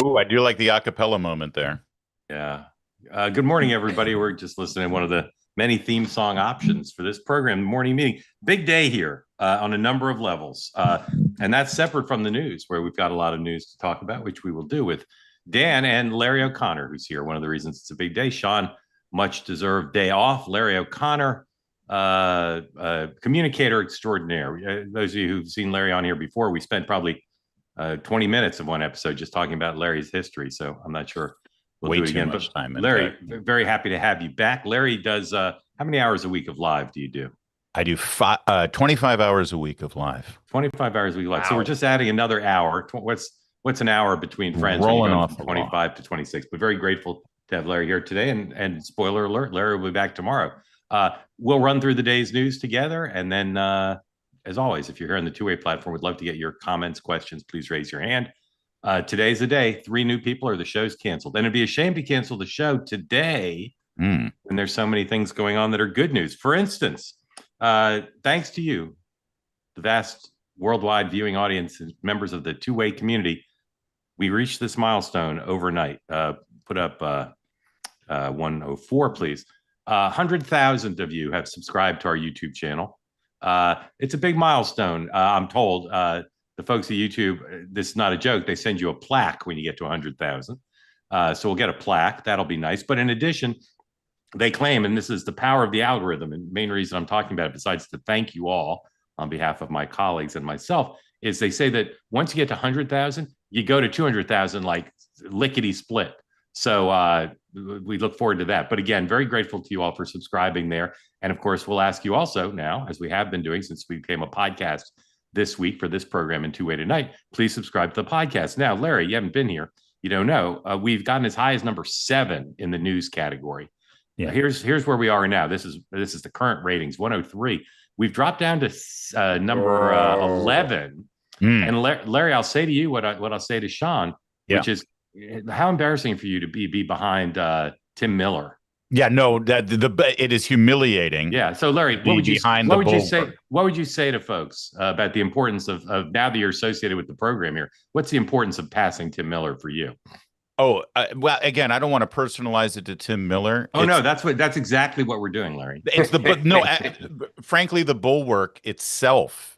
Ooh, I do like the acapella moment there. Yeah. Good morning, everybody. We're just listening to one of the many theme song options for this program, morning meeting. Big day here on a number of levels. And that's separate from the news, where we've got a lot of news to talk about, which we will do with Dan and Larry O'Connor, who's here. One of the reasons it's a big day. Sean, much deserved day off. Larry O'Connor, communicator extraordinaire. Those of you who've seen Larry on here before, we spent probably 20 minutes of one episode just talking about Larry's history. So I'm not sure we'll Way do it too again. much time. Larry, very happy to have you back. Larry does, how many hours a week of live do you do? I do 25 hours a week of live. 25 hours a week live. Wow. So we're just adding another hour. What's an hour between friends? Rolling off 25 to 26. But very grateful to have Larry here today. And spoiler alert, Larry will be back tomorrow. We'll run through the day's news together. And then, as always, if you're here on the two-way platform, we'd love to get your comments, questions. Please raise your hand. Today's the day. 3 new people or the show's canceled. And it'd be a shame to cancel the show today when there's so many things going on that are good news. For instance, thanks to you, the vast worldwide viewing audience and members of the two-way community, we reached this milestone overnight. Put up 104, please. 100,000 of you have subscribed to our YouTube channel. It's a big milestone. I'm told the folks at YouTube, this is not a joke. They send you a plaque when you get to 100,000. So we'll get a plaque. That'll be nice. But in addition, they claim, and this is the power of the algorithm, and main reason I'm talking about it, besides to thank you all on behalf of my colleagues and myself, is they say that once you get to 100,000, you go to 200,000 like lickety split. So we look forward to that. But again, very grateful to you all for subscribing there. And of course, we'll ask you also now, as we have been doing since we became a podcast this week for this program in Two Way Tonight, please subscribe to the podcast. Now, Larry, you haven't been here. You don't know. We've gotten as high as number 7 in the news category. Yeah. Here's where we are now. This is the current ratings, 103. We've dropped down to number 11. And Larry, I'll say to you what I'll say to Sean, which is how embarrassing for you to be behind Tim Miller. Yeah, no, it is humiliating. Yeah. So Larry, what would you say to folks about the importance of now that you're associated with the program here? What's the importance of passing Tim Miller for you? Oh, well, again, I don't want to personalize it to Tim Miller. No, that's exactly what we're doing, Larry. It's frankly, the Bulwark itself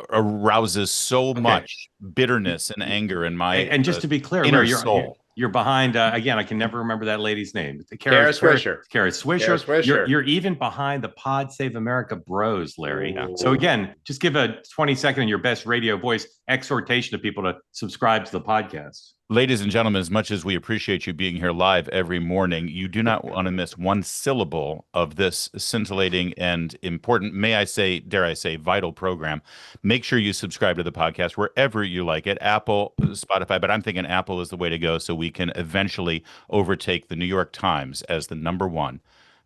arouses so much bitterness and anger in my and just to be clear, inner Larry, soul. You're behind again. I can never remember that lady's name. Kara Swisher. Kara Swisher. You're even behind the Pod Save America Bros, Larry. Ooh. So again, just give a 20-second in your best radio voice exhortation to people to subscribe to the podcast. Ladies and gentlemen, as much as we appreciate you being here live every morning, you do not want to miss one syllable of this scintillating and important, dare I say, vital program. Make sure you subscribe to the podcast wherever you like it, Apple, Spotify, but I'm thinking Apple is the way to go so we can eventually overtake the New York Times as the number 1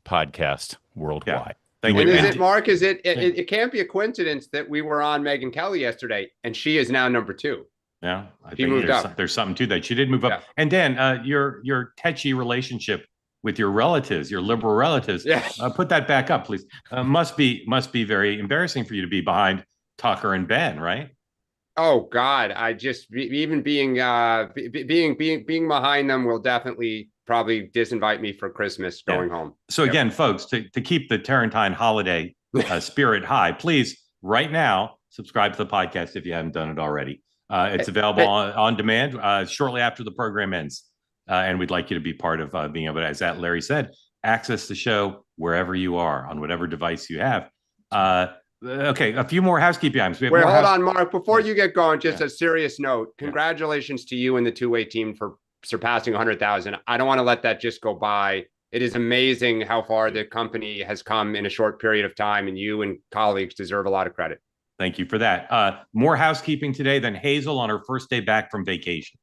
podcast worldwide. Thank you. Is it, Mark? It can't be a coincidence that we were on Megyn Kelly yesterday and she is now number 2. Yeah, I think there's something to that. She did move up. Yeah. And Dan, your tetchy relationship with your relatives, your liberal relatives, put that back up, please. Must be very embarrassing for you to be behind Tucker and Ben, right? Oh God, I just even being behind them will definitely probably disinvite me for Christmas going home. So again, folks, to keep the Turrentine holiday spirit high, please right now subscribe to the podcast if you haven't done it already. It's available on demand shortly after the program ends. And we'd like you to be part of being able to, as Larry said, access the show wherever you are on whatever device you have. Okay, a few more housekeeping items. Wait, hold on, Mark. Before you get going, just a serious note. Congratulations to you and the two-way team for surpassing 100,000. I don't want to let that just go by. It is amazing how far the company has come in a short period of time, and you and colleagues deserve a lot of credit. Thank you for that. More housekeeping today than Hazel on her first day back from vacation.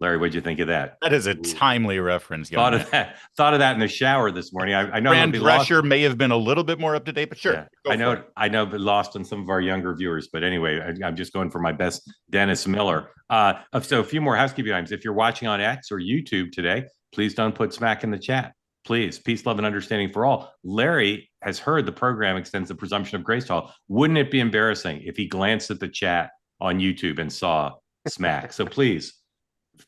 Larry, what'd you think of that? That is a timely reference. Thought of that in the shower this morning. I know Fran Drescher may have been a little bit more up to date, but sure. Yeah, I know, but lost on some of our younger viewers. But anyway, I'm just going for my best Dennis Miller. So a few more housekeeping items. If you're watching on X or YouTube today, please don't put smack in the chat. Please, peace, love, and understanding for all. Larry has heard the program extends the presumption of grace to all. Wouldn't it be embarrassing if he glanced at the chat on YouTube and saw smack? So please,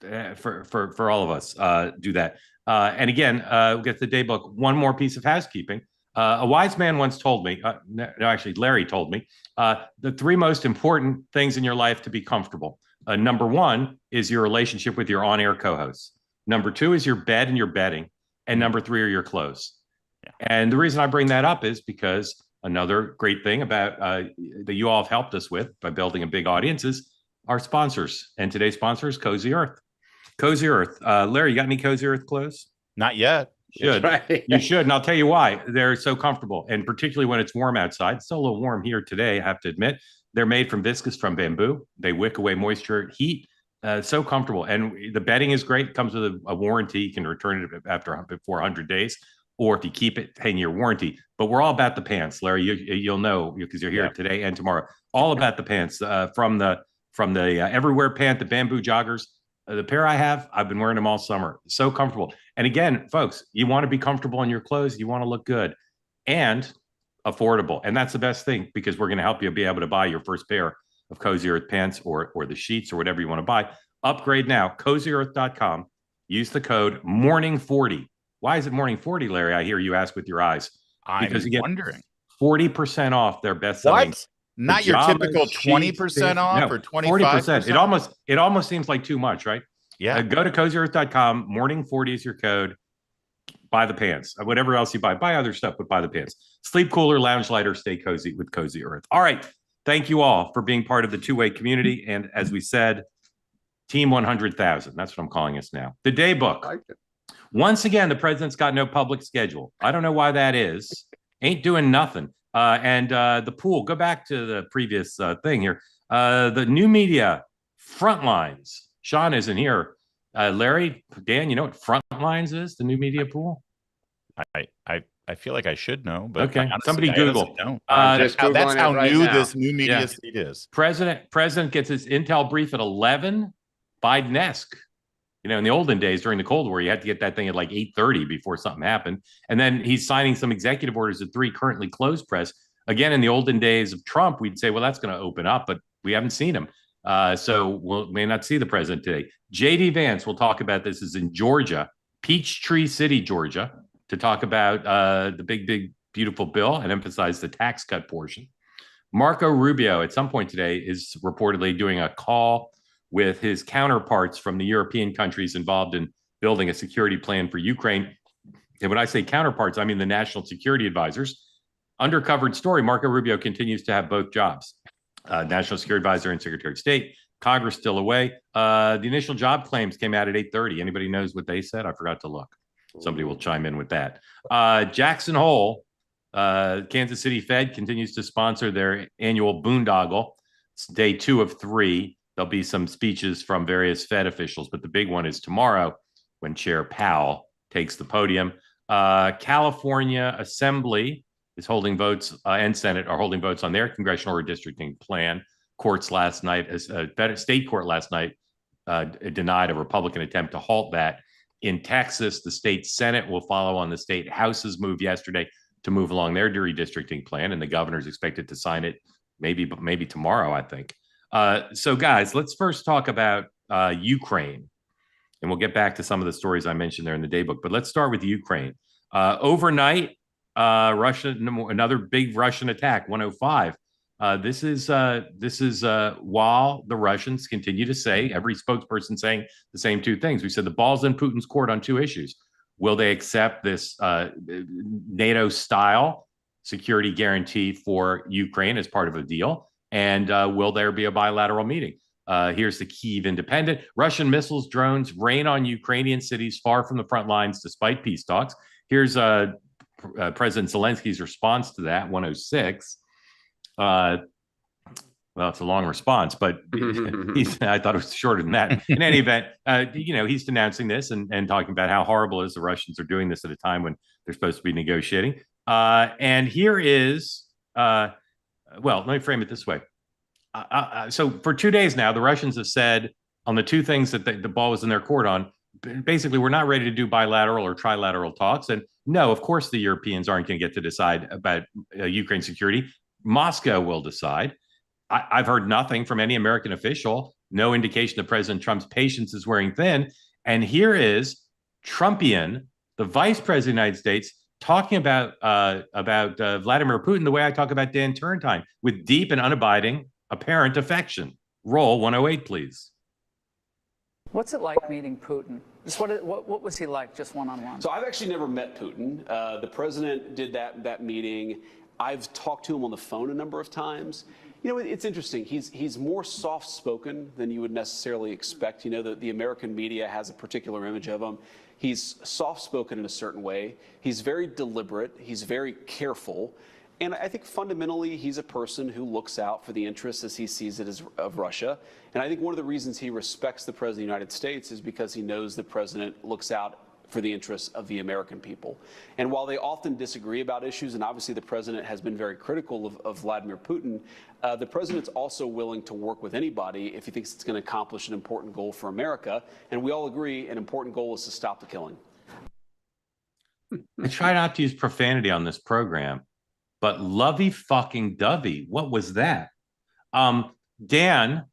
for all of us do that. And again, we'll get the daybook. One more piece of housekeeping. A wise man once told me, no, actually, Larry told me, the three most important things in your life to be comfortable. Number one is your relationship with your on-air co-hosts. Number two is your bed and your bedding. And number three are your clothes. Yeah. And the reason I bring that up is because another great thing about that you all have helped us with by building a big audience is our sponsors. And today's sponsor is Cozy Earth. Cozy Earth. Larry, you got any Cozy Earth clothes? Not yet. Should. Right. You should. And I'll tell you why. They're so comfortable. And particularly when it's warm outside. It's still a little warm here today, I have to admit. They're made from viscose from bamboo. They wick away moisture, heat. So comfortable. And the bedding is great. It comes with a warranty. You can return it before 100 days. Or if you keep it, 10-year warranty. But we're all about the pants, Larry. You'll know because you're here today and tomorrow. All about the pants from the Everywhere pant, the bamboo joggers. The pair I have, I've been wearing them all summer. So comfortable. And again, folks, you want to be comfortable in your clothes. You want to look good and affordable. And that's the best thing because we're going to help you be able to buy your first pair of Cozy Earth pants or the sheets or whatever you want to buy. Upgrade now, cozyearth.com. Use the code MORNING40. Why is it Morning40, Larry? I hear you ask with your eyes. Because you get wondering. 40% off their best-selling. What? Not your typical 20% off or 25%. It almost seems like too much, right? Yeah. Go to cozyearth.com. Morning40 is your code. Buy the pants. Whatever else you buy other stuff, but buy the pants. Sleep cooler, lounge lighter, stay cozy with Cozy Earth. All right. Thank you all for being part of the two-way community. And as we said, Team 100,000. That's what I'm calling us now. The daybook. I like it. Once again, the president's got no public schedule. I don't know why that is. Ain't doing nothing. And the pool, go back to the previous thing here. The new media front lines. Sean isn't here. Larry, Dan, you know what front lines is? The new media pool? I feel like I should know, but okay. Somebody Google. That's how new this new media state is. President gets his intel brief at 11. Biden-esque. You know, in the olden days during the Cold War, you had to get that thing at like 8:30 before something happened. And then he's signing some executive orders at 3, currently closed press. Again, in the olden days of Trump, we'd say, well, that's going to open up, but we haven't seen him. So we may not see the president today. J.D. Vance, we'll talk about this, is in Georgia, Peachtree City, Georgia, to talk about the big, beautiful bill and emphasize the tax cut portion. Marco Rubio, at some point today, is reportedly doing a call with his counterparts from the European countries involved in building a security plan for Ukraine. And when I say counterparts, I mean the national security advisors. Undercovered story, Marco Rubio continues to have both jobs, national security advisor and secretary of state. Congress still away. The initial job claims came out at 8:30. Anybody knows what they said? I forgot to look. Somebody will chime in with that. Jackson Hole, Kansas City Fed continues to sponsor their annual boondoggle. It's day 2 of 3. There'll be some speeches from various Fed officials, but the big one is tomorrow when Chair Powell takes the podium. California Assembly is holding votes and Senate are holding votes on their congressional redistricting plan. Courts last night, state court last night, denied a Republican attempt to halt that. In Texas, the state Senate will follow on the state House's move yesterday to move along their redistricting plan, and the governor's expected to sign it maybe tomorrow, I think. So guys, let's first talk about Ukraine, and we'll get back to some of the stories I mentioned there in the daybook, but let's start with Ukraine. Overnight, another big Russian attack, 105. This is while the Russians continue to say, every spokesperson saying the same two things. We said the ball's in Putin's court on 2 issues. Will they accept this NATO-style security guarantee for Ukraine as part of a deal? And will there be a bilateral meeting? Here's the Kyiv Independent. Russian missiles, drones rain on Ukrainian cities far from the front lines despite peace talks. Here's President Zelensky's response to that, 106. Well, it's a long response, but I thought it was shorter than that. In any event, he's denouncing this and talking about how horrible it is the Russians are doing this at a time when they're supposed to be negotiating. And here is... well, let me frame it this way. So for 2 days now, the Russians have said on the 2 things that the ball was in their court on, basically, we're not ready to do bilateral or trilateral talks. And no, of course, the Europeans aren't going to get to decide about Ukraine security. Moscow will decide. I've heard nothing from any American official no indication that President Trump's patience is wearing thin. And here is Trumpian, the vice president of the United States, talking about Vladimir Putin the way I talk about Dan Turrentine, with deep and unabiding apparent affection. Roll 108, please. What's it like meeting Putin? Just what was he like, just one-on-one? So I've actually never met Putin. The president did that meeting. I've talked to him on the phone a number of times. You know, it's interesting. He's more soft-spoken than you would necessarily expect. You know, the American media has a particular image of him. He's soft-spoken in a certain way. He's very deliberate. He's very careful. And I think fundamentally he's a person who looks out for the interests as he sees it of Russia. And I think one of the reasons he respects the President of the United States is because he knows the President looks out for the interests of the American people. And while they often disagree about issues, and obviously the President has been very critical of Vladimir Putin, the President's also willing to work with anybody if he thinks it's going to accomplish an important goal for America. And we all agree an important goal is to stop the killing. I try not to use profanity on this program, but lovey fucking dovey, what was that? Dan,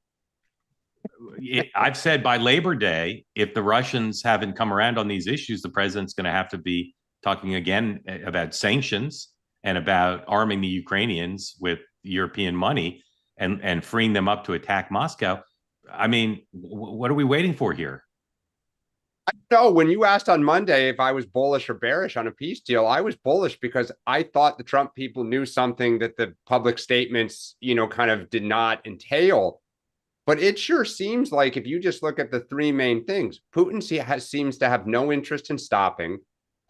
I've said by Labor Day, if the Russians haven't come around on these issues, the president's going to have to be talking again about sanctions and about arming the Ukrainians with European money and freeing them up to attack Moscow. I mean, what are we waiting for here? No, when you asked on Monday if I was bullish or bearish on a peace deal, I was bullish because I thought the Trump people knew something that the public statements, you know, kind of did not entail. But it sure seems like if you just look at the three main things, Putin seems to have no interest in stopping.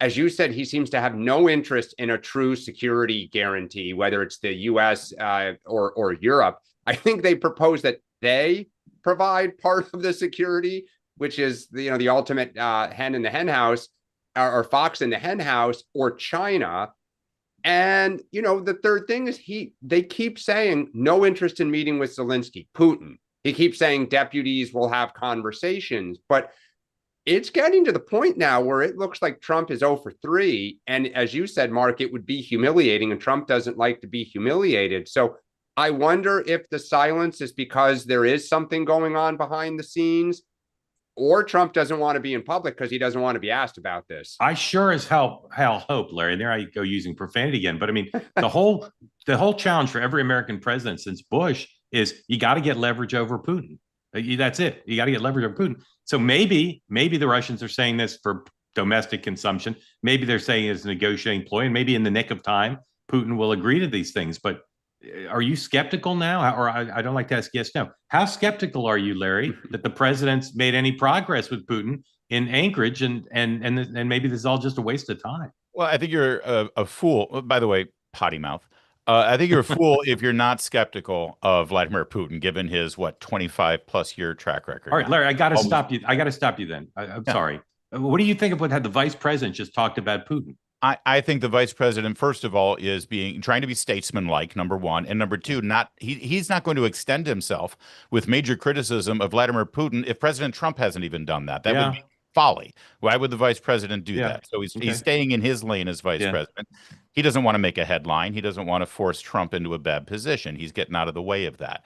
As you said, he seems to have no interest in a true security guarantee, whether it's the U.S. Or Europe. I think they propose that they provide part of the security, which is the ultimate hen in the hen house, or fox in the hen house, or China. And the third thing is they keep saying no interest in meeting with Zelensky, Putin. He keeps saying deputies will have conversations, but it's getting to the point now where it looks like Trump is 0 for 3. And as you said, Mark, it would be humiliating, and Trump doesn't like to be humiliated. So I wonder if the silence is because there is something going on behind the scenes, or Trump doesn't want to be in public because he doesn't want to be asked about this. I sure as hell hope, Larry, and there I go using profanity again. But I mean, the whole challenge for every American president since Bush is you got to get leverage over Putin. That's it. You got to get leverage over Putin. So maybe the Russians are saying this for domestic consumption. Maybe they're saying it's a negotiating ploy, and maybe in the nick of time, Putin will agree to these things. But are you skeptical now? Or I don't like to ask yes, no. How skeptical are you, Larry, that the president's made any progress with Putin in Anchorage, and maybe this is all just a waste of time? Well, I think you're a fool. By the way, potty mouth. I think you're a fool if you're not skeptical of Vladimir Putin, given his 25 plus year track record. All right, Larry, I got to stop you. I got to stop you then. I'm sorry. What do you think of what the vice president just talked about Putin? I think the vice president, first of all, is trying to be statesmanlike, number one, and number two, he's not going to extend himself with major criticism of Vladimir Putin if President Trump hasn't even done that. That would be folly. Why would the vice president do that? So he's staying in his lane as vice president. He doesn't want to make a headline. He doesn't want to force Trump into a bad position. He's getting out of the way of that.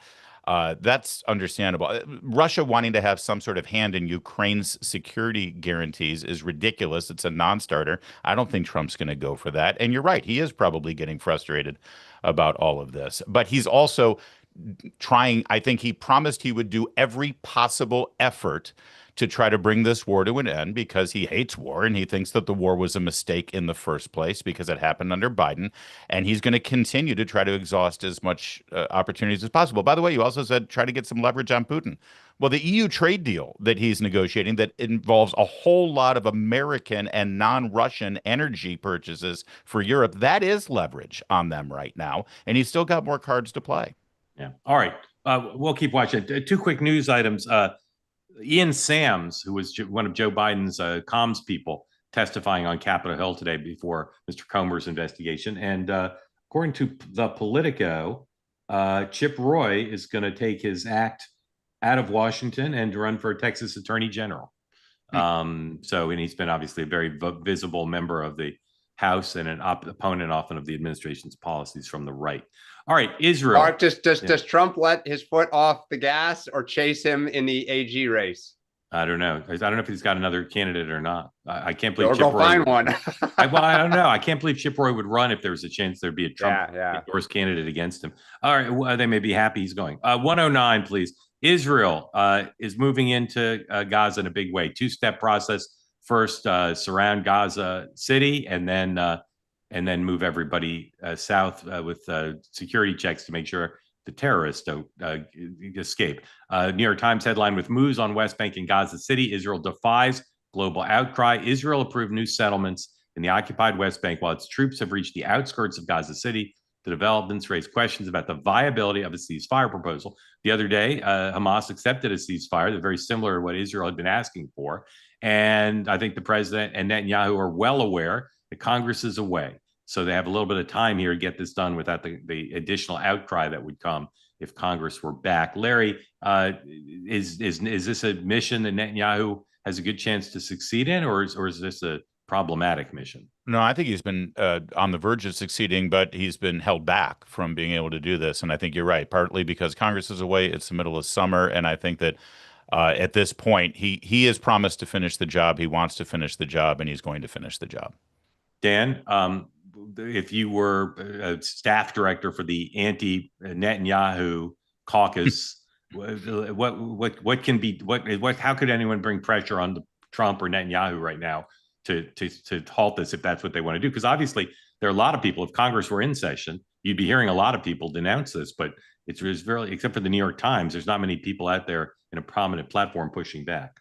That's understandable. Russia wanting to have some sort of hand in Ukraine's security guarantees is ridiculous. It's a non-starter. I don't think Trump's going to go for that. And you're right. He is probably getting frustrated about all of this. But he's also trying, I think he promised he would do every possible effort to try to bring this war to an end because he hates war and he thinks that the war was a mistake in the first place because it happened under Biden. And he's going to continue to try to exhaust as much opportunities as possible. By the way, you also said try to get some leverage on Putin. Well, the EU trade deal that he's negotiating that involves a whole lot of American and non-Russian energy purchases for Europe, that is leverage on them right now. And he's still got more cards to play. Yeah. All right. We'll keep watching. Two quick news items. Ian Sams, who was one of Joe Biden's comms people, testifying on Capitol Hill today before Mr. Comer's investigation. And according to the Politico, Chip Roy is going to take his act out of Washington and run for Texas Attorney General. And he's been obviously a very visible member of the House and an opponent often of the administration's policies from the right. All right, Israel. Mark, does Trump let his foot off the gas or chase him in the AG race? I don't know. I don't know if he's got another candidate or not. I can't believe Or go find one. I don't know. I can't believe Chip Roy would run if there was a chance there'd be a Trump endorsed candidate against him. All right, well, they may be happy he's going. 109, please. Israel is moving into Gaza in a big way. Two-step process. First, surround Gaza City, and then move everybody south with security checks to make sure the terrorists don't escape. New York Times headline with moves on West Bank and Gaza City. Israel defies global outcry. Israel approved new settlements in the occupied West Bank while its troops have reached the outskirts of Gaza City. The developments raise questions about the viability of a ceasefire proposal. The other day, Hamas accepted a ceasefire that's very similar to what Israel had been asking for. And I think the president and Netanyahu are well aware that Congress is away. So they have a little bit of time here to get this done without the additional outcry that would come if Congress were back. Larry, is this a mission that Netanyahu has a good chance to succeed in, or is this a problematic mission? No, I think he's been on the verge of succeeding, but he's been held back from being able to do this. And I think you're right, partly because Congress is away. It's the middle of summer, and I think that at this point, he has promised to finish the job. He wants to finish the job, and he's going to finish the job. Dan, if you were a staff director for the anti-Netanyahu caucus, what can be how could anyone bring pressure on Trump or Netanyahu right now to halt this if that's what they want to do? Because obviously there are a lot of people. If Congress were in session, you'd be hearing a lot of people denounce this. But it's very, except for the New York Times, there's not many people out there in a prominent platform pushing back.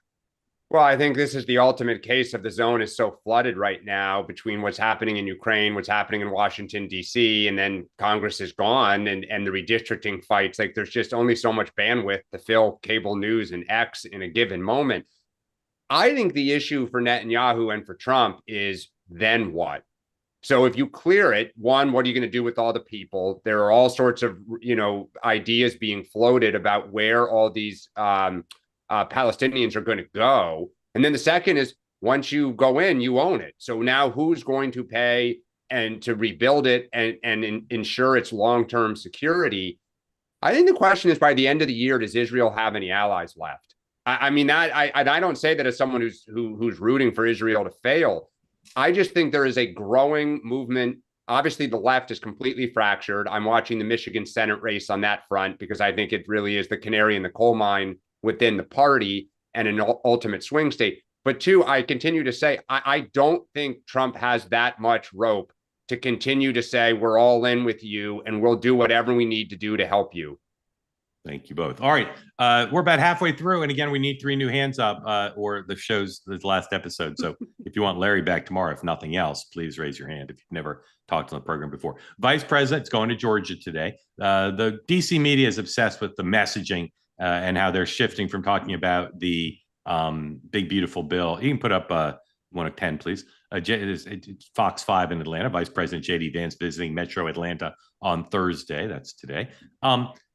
Well, I think this is the ultimate case of the zone is so flooded right now between what's happening in Ukraine, what's happening in Washington, D.C., and then Congress is gone and the redistricting fights. Like there's just only so much bandwidth to fill cable news and X in a given moment. I think the issue for Netanyahu and for Trump is then what? So if you clear it, one, what are you going to do with all the people? There are all sorts of, ideas being floated about where all these Palestinians are going to go. And then the second is once you go in, you own it. So now who's going to pay and to rebuild it and ensure its long-term security? I think the question is by the end of the year, does Israel have any allies left? I mean, I don't say that as someone who's rooting for Israel to fail. I just think there is a growing movement. Obviously, the left is completely fractured. I'm watching the Michigan Senate race on that front because I think it really is the canary in the coal mine within the party and an ultimate swing state. But two, I continue to say, I don't think Trump has that much rope to continue to say, we're all in with you and we'll do whatever we need to do to help you. Thank you both. All right. We're about halfway through. And again, we need 3 new hands up or the show's the last episode. So if you want Larry back tomorrow, if nothing else, please raise your hand if you've never talked on the program before. Vice President's going to Georgia today. The DC media is obsessed with the messaging and how they're shifting from talking about the big, beautiful bill. You can put up one of 10, please. It's Fox 5 in Atlanta. Vice President J.D. Vance visiting Metro Atlanta on Thursday. That's today.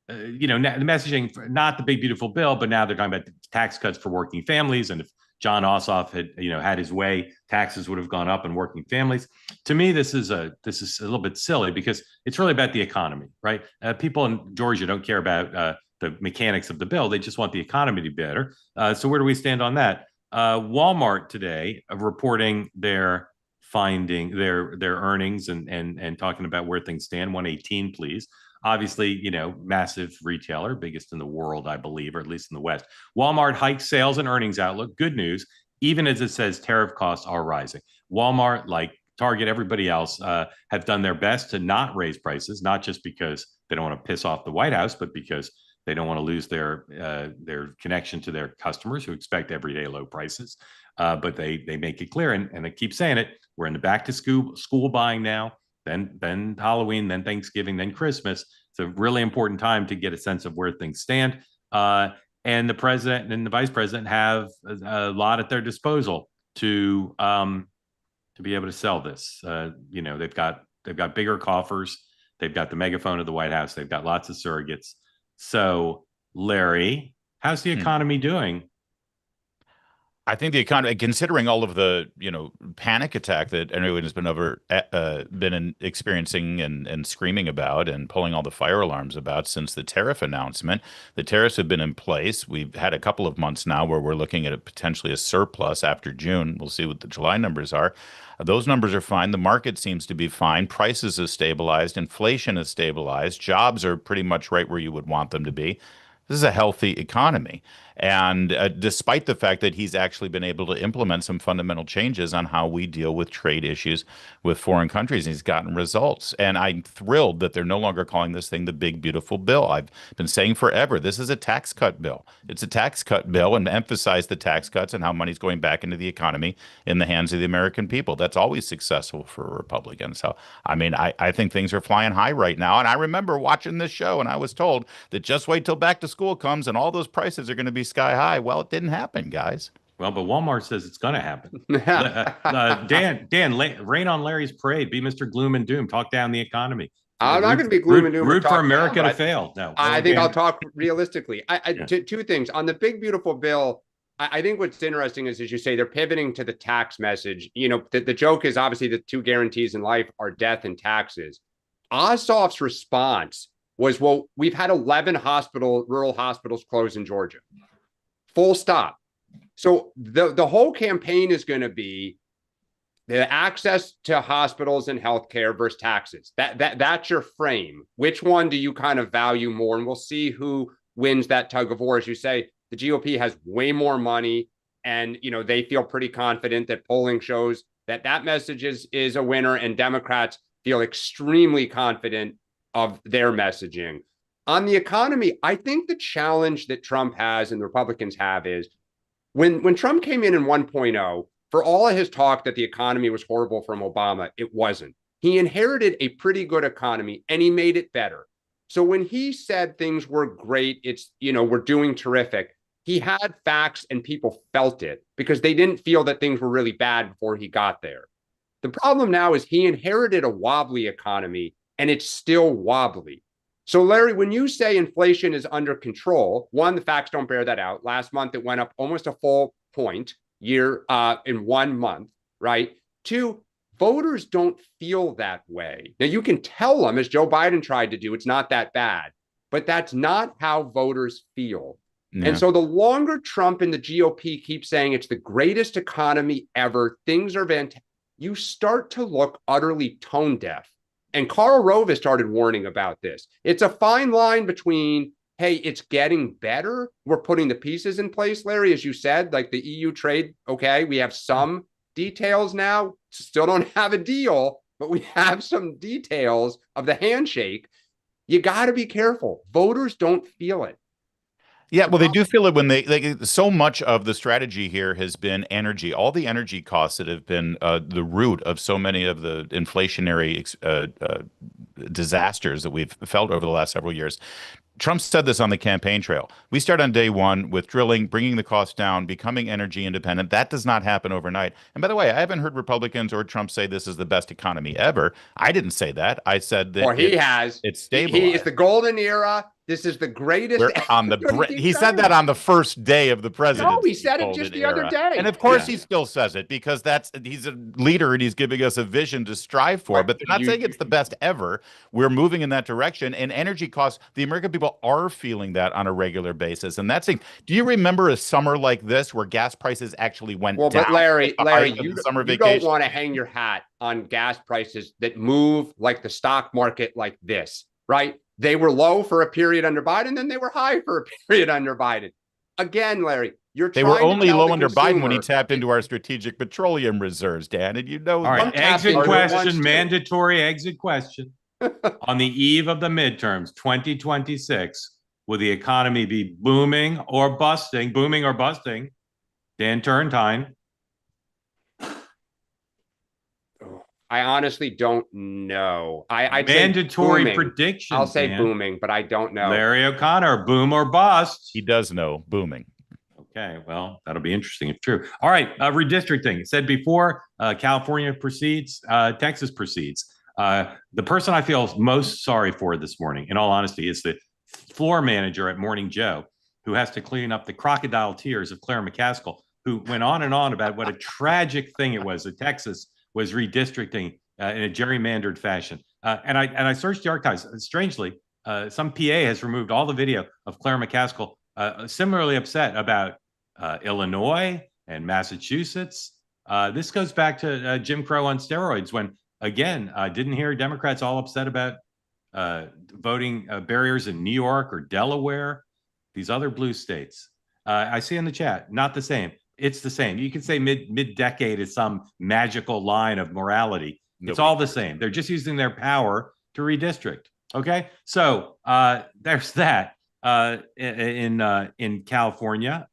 The messaging, not the big, beautiful bill, but now they're talking about tax cuts for working families. And if John Ossoff had his way, taxes would have gone up in working families. To me, this is a little bit silly because it's really about the economy, right? People in Georgia don't care about the mechanics of the bill. They just want the economy to be better. So where do we stand on that? Walmart today reporting their earnings and talking about where things stand. 118, please. Obviously, massive retailer, biggest in the world, I believe, or at least in the West. Walmart hiked sales and earnings outlook. Good news, even as it says tariff costs are rising. Walmart, like Target, everybody else, have done their best to not raise prices, not just because they don't want to piss off the White House, but because they don't want to lose their connection to their customers who expect everyday low prices. But they make it clear, and they keep saying it. We're in the back to school buying now. Then Halloween, then Thanksgiving, then Christmas. It's a really important time to get a sense of where things stand. And the president and the vice president have a lot at their disposal to be able to sell this. They've got bigger coffers. They've got the megaphone of the White House. They've got lots of surrogates. So, Larry, how's the economy doing? I think the economy, considering all of the panic attack that everyone has been experiencing and screaming about and pulling all the fire alarms about since the tariff announcement, the tariffs have been in place. We've had a couple of months now where we're looking at potentially a surplus after June. We'll see what the July numbers are. Those numbers are fine. The market seems to be fine. Prices have stabilized. Inflation has stabilized. Jobs are pretty much right where you would want them to be. This is a healthy economy. And despite the fact that he's actually been able to implement some fundamental changes on how we deal with trade issues with foreign countries, he's gotten results. And I'm thrilled that they're no longer calling this thing the big, beautiful bill. I've been saying forever, this is a tax cut bill. It's a tax cut bill, and emphasize the tax cuts and how money's going back into the economy in the hands of the American people. That's always successful for a Republican. So, I mean, I think things are flying high right now. And I remember watching this show, and I was told that just wait till back to school comes and all those prices are going to be sky high. Well, it didn't happen, guys. Well, but Walmart says it's going to happen. Dan, rain on Larry's parade. Be Mr. Gloom and Doom. Talk down the economy. I'm not going to be gloom and doom. Root for America to fail. No, I think I'll talk realistically. Two things on the big beautiful bill. I think what's interesting is, as you say, they're pivoting to the tax message. The joke is obviously the two guarantees in life are death and taxes. Ossoff's response was, well, we've had 11 rural hospitals close in Georgia. Full stop. So the whole campaign is going to be the access to hospitals and healthcare versus taxes. That's your frame. Which one do you kind of value more? And we'll see who wins that tug of war. As you say, the GOP has way more money, and they feel pretty confident that polling shows that message is a winner, and Democrats feel extremely confident of their messaging. On the economy, I think the challenge that Trump has and the Republicans have is when Trump came in 1.0, for all of his talk that the economy was horrible from Obama, it wasn't. He inherited a pretty good economy and he made it better. So when he said things were great, we're doing terrific, he had facts and people felt it because they didn't feel that things were really bad before he got there. The problem now is he inherited a wobbly economy and it's still wobbly. So, Larry, when you say inflation is under control, one, the facts don't bear that out. Last month, it went up almost a full point in 1 month, right? Two, voters don't feel that way. Now, you can tell them, as Joe Biden tried to do, it's not that bad, but that's not how voters feel. Yeah. And so the longer Trump and the GOP keep saying it's the greatest economy ever, things are fantastic, you start to look utterly tone deaf. And Karl Rove has started warning about this. It's a fine line between, hey, it's getting better. We're putting the pieces in place, Larry, as you said, like the EU trade. Okay, we have some details now. Still don't have a deal, but we have some details of the handshake. You got to be careful. Voters don't feel it. Yeah, well, they do feel it when so much of the strategy here has been energy. All the energy costs that have been the root of so many of the inflationary disasters that we've felt over the last several years. Trump said this on the campaign trail. We start on day one with drilling, bringing the cost down, becoming energy independent. That does not happen overnight. And by the way, I haven't heard Republicans or Trump say this is the best economy ever. I didn't say that. I said that he has. It's stabilized. He is the golden era. This is the greatest. He said that on the first day of the presidency. No, he said it just the other day. And of course he still says it because he's a leader and he's giving us a vision to strive for. But they're not saying it's the best ever. We're moving in that direction. And energy costs, the American people are feeling that on a regular basis. And that's do you remember a summer like this where gas prices actually went down? Well, but Larry, you don't want to hang your hat on gas prices that move like the stock market like this, right? They were low for a period under Biden, then they were high for a period under Biden. Again, Larry, they were only low under Biden when he tapped into our strategic petroleum reserves, Dan, and All right, exit question, mandatory exit question. On the eve of the midterms, 2026, will the economy be booming or busting? Booming or busting? Dan Turrentine. I honestly don't know. I'd mandatory say prediction. I'll say booming, but I don't know. Larry O'Connor, boom or bust? He does know booming. Okay, well, that'll be interesting if true. All right, redistricting. Said before, California proceeds, Texas proceeds. The person I feel most sorry for this morning, in all honesty, is the floor manager at Morning Joe, who has to clean up the crocodile tears of Claire McCaskill who went on and on about what a tragic thing it was that Texas was redistricting in a gerrymandered fashion. And I searched the archives. Strangely, some PA has removed all the video of Claire McCaskill similarly upset about Illinois and Massachusetts. This goes back to Jim Crow on steroids, when, again, didn't hear Democrats all upset about voting barriers in New York or Delaware, these other blue states. I see in the chat, not the same. It's the same. You can say mid-decade is some magical line of morality. It's all the same. They're just using their power to redistrict. Okay, so there's that. In California,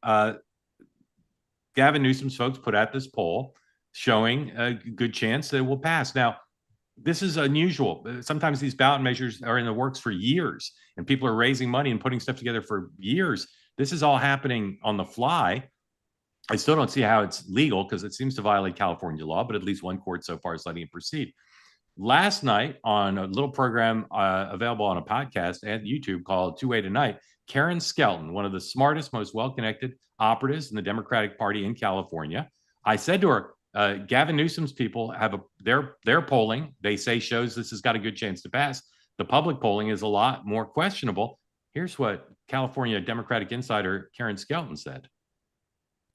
Gavin Newsom's folks put out this poll showing a good chance that it will pass. Now, this is unusual. Sometimes these ballot measures are in the works for years, and people are raising money and putting stuff together for years. This is all happening on the fly. I still don't see how it's legal because it seems to violate California law, but at least one court so far is letting it proceed. Last night, on a little program available on a podcast and YouTube called Two-Way Tonight, Karen Skelton, one of the smartest, most well-connected operatives in the Democratic Party in California, I said to her, Gavin Newsom's people have their polling, they say, shows this has got a good chance to pass. The public polling is a lot more questionable. Here's what California Democratic insider Karen Skelton said.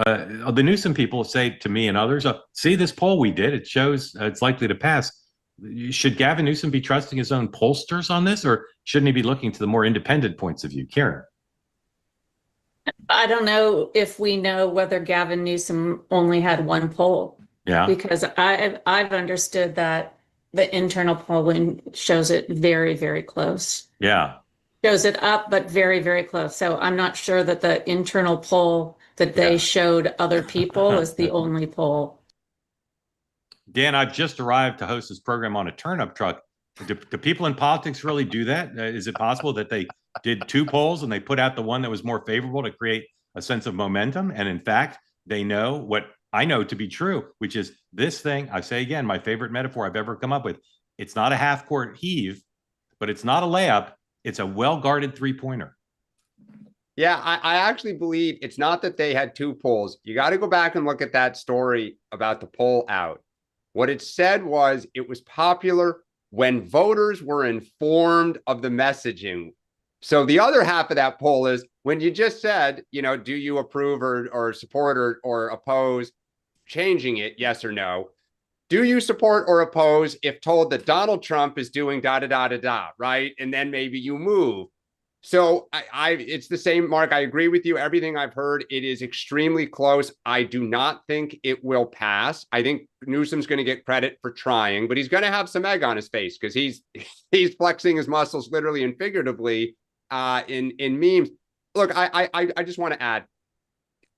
The Newsom people say to me and others, see this poll we did, it shows it's likely to pass. Should Gavin Newsom be trusting his own pollsters on this, or shouldn't he be looking to the more independent points of view? Karen? I don't know if we know whether Gavin Newsom only had one poll. Yeah. Because I've understood that the internal polling shows it very, very close. Yeah. Shows it up, but very, very close. So I'm not sure that the internal poll that they showed other people is the only poll. Dan, I've just arrived to host this program on a turnip truck. Do people in politics really do that? Is it possible that they did two polls and they put out the one that was more favorable to create a sense of momentum? And in fact, they know what I know to be true, which is this thing, I say again, my favorite metaphor I've ever come up with. It's not a half-court heave, but it's not a layup. It's a well-guarded three-pointer. Yeah, I actually believe it's not that they had two polls. You got to go back and look at that story about the poll out. What it said was it was popular when voters were informed of the messaging. So the other half of that poll is when you just said, you know, do you approve or support or oppose changing it, yes or no? Do you support or oppose if told that Donald Trump is doing da-da-da-da-da, right? And then maybe you move. So it's the same, Mark. I agree with you. Everything I've heard, it is extremely close. I do not think it will pass. I think Newsom's going to get credit for trying, but he's going to have some egg on his face because he's flexing his muscles literally and figuratively in memes. Look, I just want to add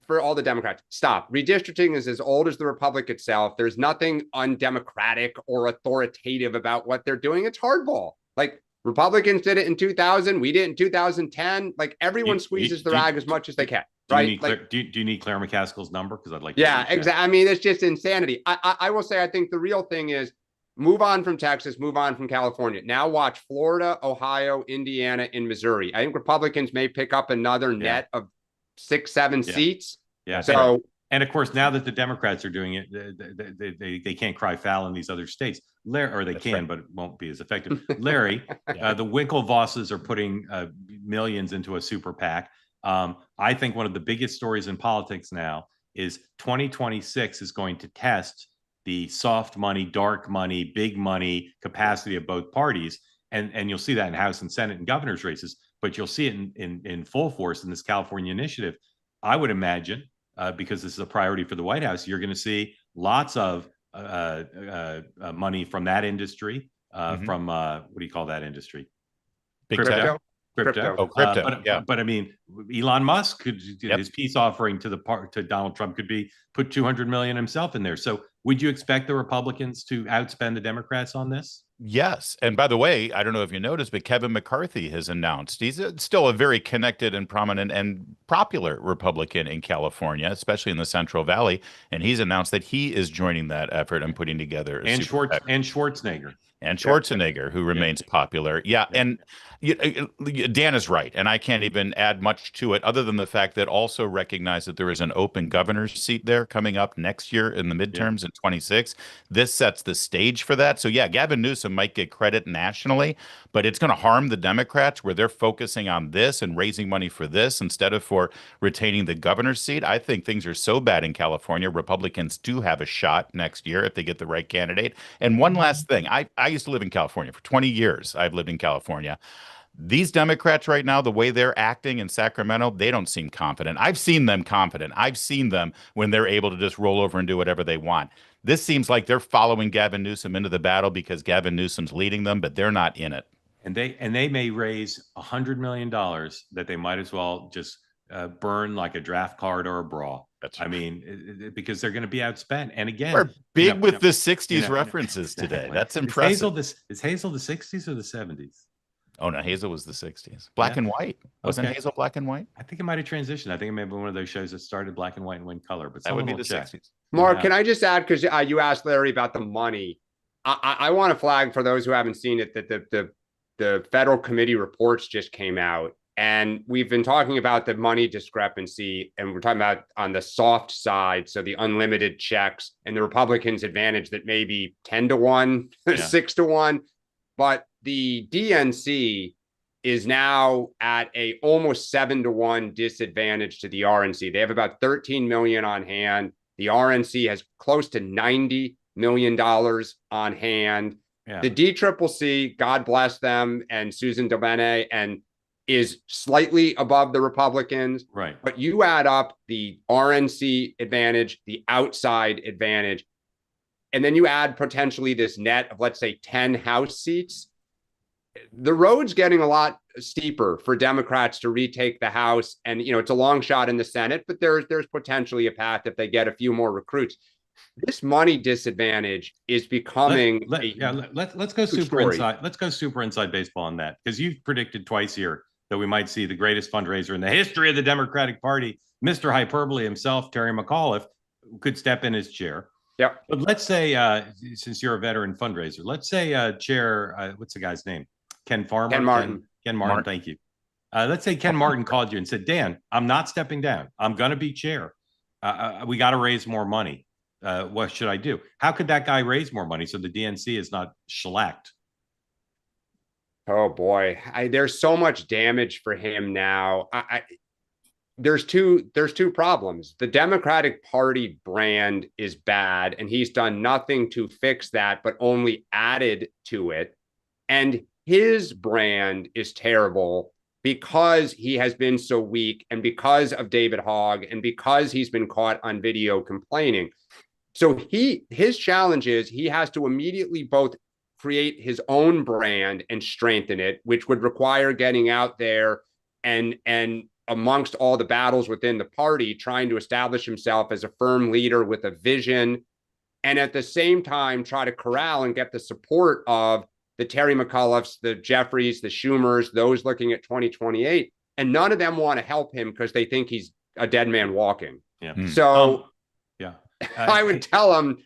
for all the Democrats, stop. Redistricting is as old as the Republic itself. There's nothing undemocratic or authoritative about what they're doing. It's hardball. Like, Republicans did it in 2000. We did it in 2010. Like, everyone squeezes the rag as much as they can. Right? Do you need Claire McCaskill's number? Because I'd like to. Yeah, exactly. I mean, it's just insanity. I will say, I think the real thing is move on from Texas, move on from California. Now watch Florida, Ohio, Indiana, and Missouri. I think Republicans may pick up another net of 6-7 seats. Yeah. So. And of course, now that the Democrats are doing it, they can't cry foul in these other states. Or they can, but it won't be as effective. Larry, the Winklevosses are putting millions into a super PAC. I think one of the biggest stories in politics now is 2026 is going to test the soft money, dark money, big money capacity of both parties. And you'll see that in House and Senate and governor's races, but you'll see it in full force in this California initiative. I would imagine, because this is a priority for the White House, you're going to see lots of money from that industry, from what do you call that industry? Big Crypto. Oh, crypto. But I mean, Elon Musk could his peace offering to Donald Trump could be put $200 million himself in there. So would you expect the Republicans to outspend the Democrats on this? Yes. And by the way, I don't know if you noticed, but Kevin McCarthy has announced still a very connected and prominent and popular Republican in California, especially in the Central Valley. And he's announced that he is joining that effort and putting together a And super PAC. Schwarzenegger. And Schwarzenegger, who remains popular. Yeah. And Dan is right. And I can't even add much to it other than the fact that also recognize that there is an open governor's seat there coming up next year in the midterms in 26. This sets the stage for that. So, yeah, Gavin Newsom might get credit nationally, but it's going to harm the Democrats where they're focusing on this and raising money for this instead of for retaining the governor's seat. I think things are so bad in California. Republicans do have a shot next year if they get the right candidate. And one last thing, I used to live in California for 20 years. I've lived in California. These Democrats right now, the way they're acting in Sacramento, they don't seem confident. I've seen them confident. I've seen them when they're able to just roll over and do whatever they want. This seems like they're following Gavin Newsom into the battle because Gavin Newsom's leading them, but they're not in it. And they may raise $100 million that they might as well just burn like a draft card or a bra. That's I mean, because they're going to be outspent. And again, we're big with the 60s references today. Exactly. That's impressive. Is Hazel the 60s or the 70s? Oh, no, Hazel was the 60s. Black and white. Wasn't Hazel black and white? I think it might have transitioned. I think it may have been one of those shows that started black and white and went color. But that would be the 60s. Mark, can I just add, because you asked Larry about the money. I want to flag for those who haven't seen it that the federal committee reports just came out. And we've been talking about the money discrepancy, and we're talking about on the soft side, so the unlimited checks and the Republicans' advantage that may be 10-1, 6-1. But the DNC is now at a almost 7-1 disadvantage to the RNC. They have about 13 million on hand. The RNC has close to $90 million on hand. Yeah. The DCCC, God bless them, and Susan DeBene, and is slightly above the Republicans. Right. But you add up the RNC advantage, the outside advantage, and then you add potentially this net of, let's say, 10 House seats. The road's getting a lot steeper for Democrats to retake the House. And, it's a long shot in the Senate, but there's potentially a path if they get a few more recruits. This money disadvantage is becoming let's go super inside. Let's go super inside baseball on that, because you've predicted twice here that we might see the greatest fundraiser in the history of the Democratic Party. Mr. Hyperbole himself, Terry McAuliffe, could step in his chair. Yeah. But let's say, since you're a veteran fundraiser, let's say Chair, what's the guy's name? Ken Farmer? Ken Martin. Ken Martin, thank you. Let's say Ken Martin called you and said, Dan, I'm not stepping down. I'm going to be chair. We got to raise more money. What should I do? How could that guy raise more money so the DNC is not shellacked? Oh boy, there's so much damage for him now. There's two problems. The Democratic Party brand is bad, and he's done nothing to fix that, but only added to it. And his brand is terrible because he has been so weak, and because of David Hogg, and because he's been caught on video complaining. So his challenge is he has to immediately both create his own brand and strengthen it, which would require getting out there and amongst all the battles within the party, trying to establish himself as a firm leader with a vision, and at the same time try to corral and get the support of the Terry McAuliffes, the Jeffries, the Schumers, those looking at 2028. And none of them want to help him because they think he's a dead man walking. Yeah. So I would tell him,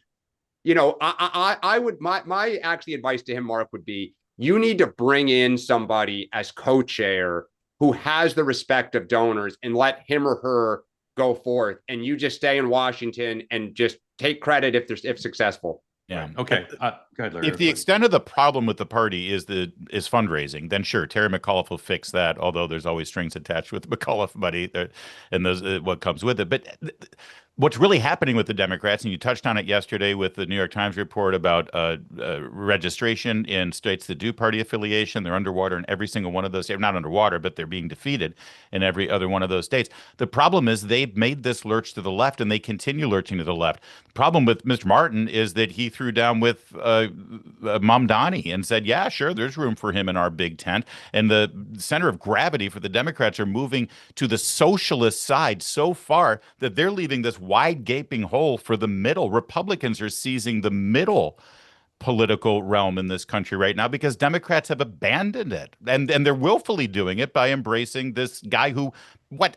I would, my actually advice to him, Mark, would be, you need to bring in somebody as co-chair who has the respect of donors and let him or her go forth. And you just stay in Washington and just take credit if successful. Yeah. Okay. Go ahead, Larry. If the extent of the problem with the party is fundraising, then sure, Terry McAuliffe will fix that. Although there's always strings attached with the McAuliffe money and those what comes with it. But what's really happening with the Democrats, and you touched on it yesterday with the New York Times report about registration in states that do party affiliation. They're underwater in every single one of those. They're not underwater, but they're being defeated in every other one of those states. The problem is they've made this lurch to the left, and they continue lurching to the left. The problem with Mr. Martin is that he threw down with Mamdani and said, yeah, sure, there's room for him in our big tent. And the center of gravity for the Democrats are moving to the socialist side so far that they're leaving this wide gaping hole for the middle. Republicans are seizing the middle political realm in this country right now because Democrats have abandoned it, and they're willfully doing it by embracing this guy who,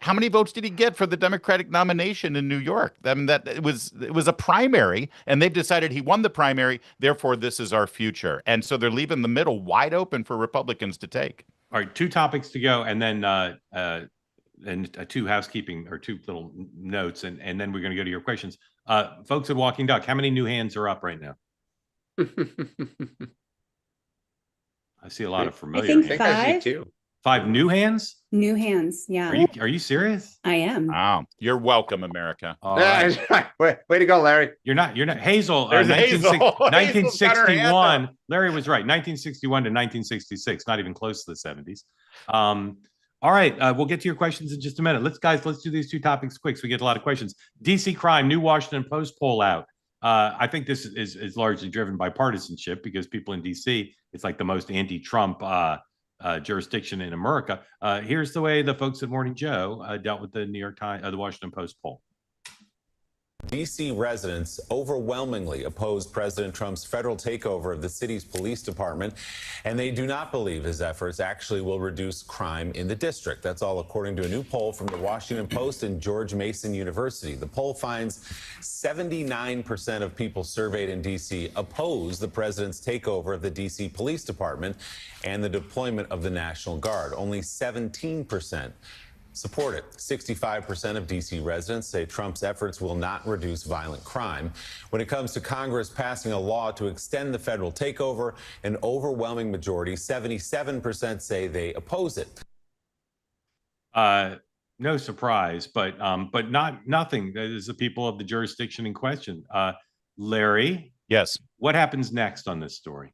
how many votes did he get for the Democratic nomination in New York? I mean, that it was a primary, and they've decided he won the primary, therefore this is our future. And so they're leaving the middle wide open for Republicans to take. All right, 2 topics to go, and then two housekeeping or 2 little notes, and then we're going to go to your questions. Folks at Walking Duck, how many new hands are up right now? I see a lot of familiar. I think hands. 5. I see 2. 5 new hands? New hands. Yeah. Are you serious? I am. Wow, you're welcome, America. All right. Way to go, Larry. You're not Hazel. There's Hazel. 1961. Larry was right. 1961 to 1966. Not even close to the 70s. All right, we'll get to your questions in just a minute. Let's do these 2 topics quick so we get a lot of questions. DC crime, new Washington Post poll out. I think this is largely driven by partisanship because people in DC, it's like the most anti-Trump jurisdiction in America. Here's the way the folks at Morning Joe dealt with the New York Times, the Washington Post poll. D.C. residents overwhelmingly opposed President Trump's federal takeover of the city's police department, and they do not believe his efforts actually will reduce crime in the district. That's all according to a new poll from the Washington Post and George Mason University. The poll finds 79% of people surveyed in D.C. oppose the president's takeover of the D.C. Police Department and the deployment of the National Guard. Only 17% support it. 65% of D.C. residents say Trump's efforts will not reduce violent crime. When it comes to Congress passing a law to extend the federal takeover, an overwhelming majority, 77%, say they oppose it. No surprise, but nothing. That is the people of the jurisdiction in question. Larry, yes. What happens next on this story?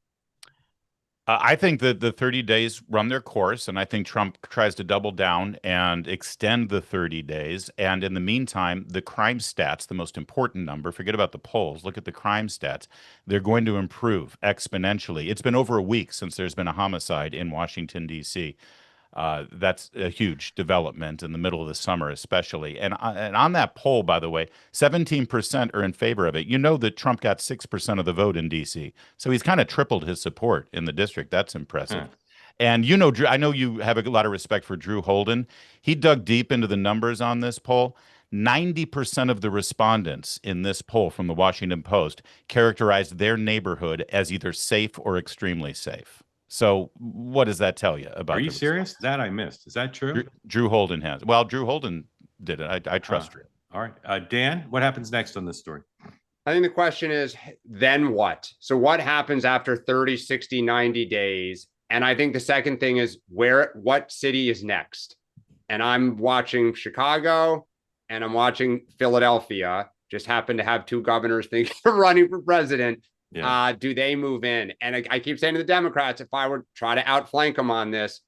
I think that the 30 days run their course, and I think Trump tries to double down and extend the 30 days. And in the meantime, the crime stats, the most important number, forget about the polls, look at the crime stats. They're going to improve exponentially. It's been over a week since there's been a homicide in Washington, D.C. That's a huge development in the middle of the summer, especially. And on that poll, by the way, 17% are in favor of it. You know that Trump got 6% of the vote in D.C., so he's kind of tripled his support in the district. That's impressive. And you know, Drew, I know you have a lot of respect for Drew Holden. He dug deep into the numbers on this poll. 90% of the respondents in this poll from the Washington Post characterized their neighborhood as either safe or extremely safe. So what does that tell you about? Are you serious? That I missed. Is that true? Drew Holden has. Well, Drew Holden did it. I trust Drew. All right. Dan, what happens next on this story? I think the question is, then what? So what happens after 30, 60, 90 days? And I think the second thing is what city is next? And I'm watching Chicago and I'm watching Philadelphia. Just happen to have 2 governors thinking of running for president. Yeah. Do they move in? And I keep saying to the Democrats, if I were to try to outflank them on this,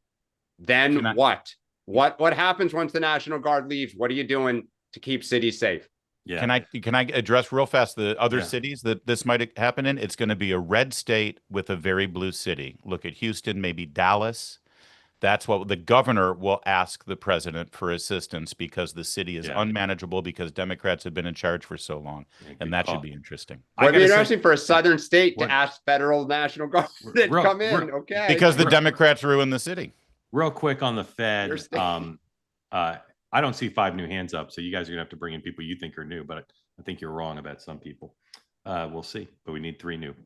then what? What happens once the National Guard leaves? What are you doing to keep cities safe? Yeah. Can I address real fast the other cities that this might happen in? It's going to be a red state with a very blue city. Look at Houston, maybe Dallas. That's what the governor will ask the president for assistance because the city is unmanageable because Democrats have been in charge for so long. And that should be interesting. Would be interesting for a southern state to ask federal National Guard to come in. Okay. Because the Democrats ruined the city. Real quick on the Fed. I don't see 5 new hands up. So you guys are going to have to bring in people you think are new, but I think you're wrong about some people. We'll see. But we need 3 new.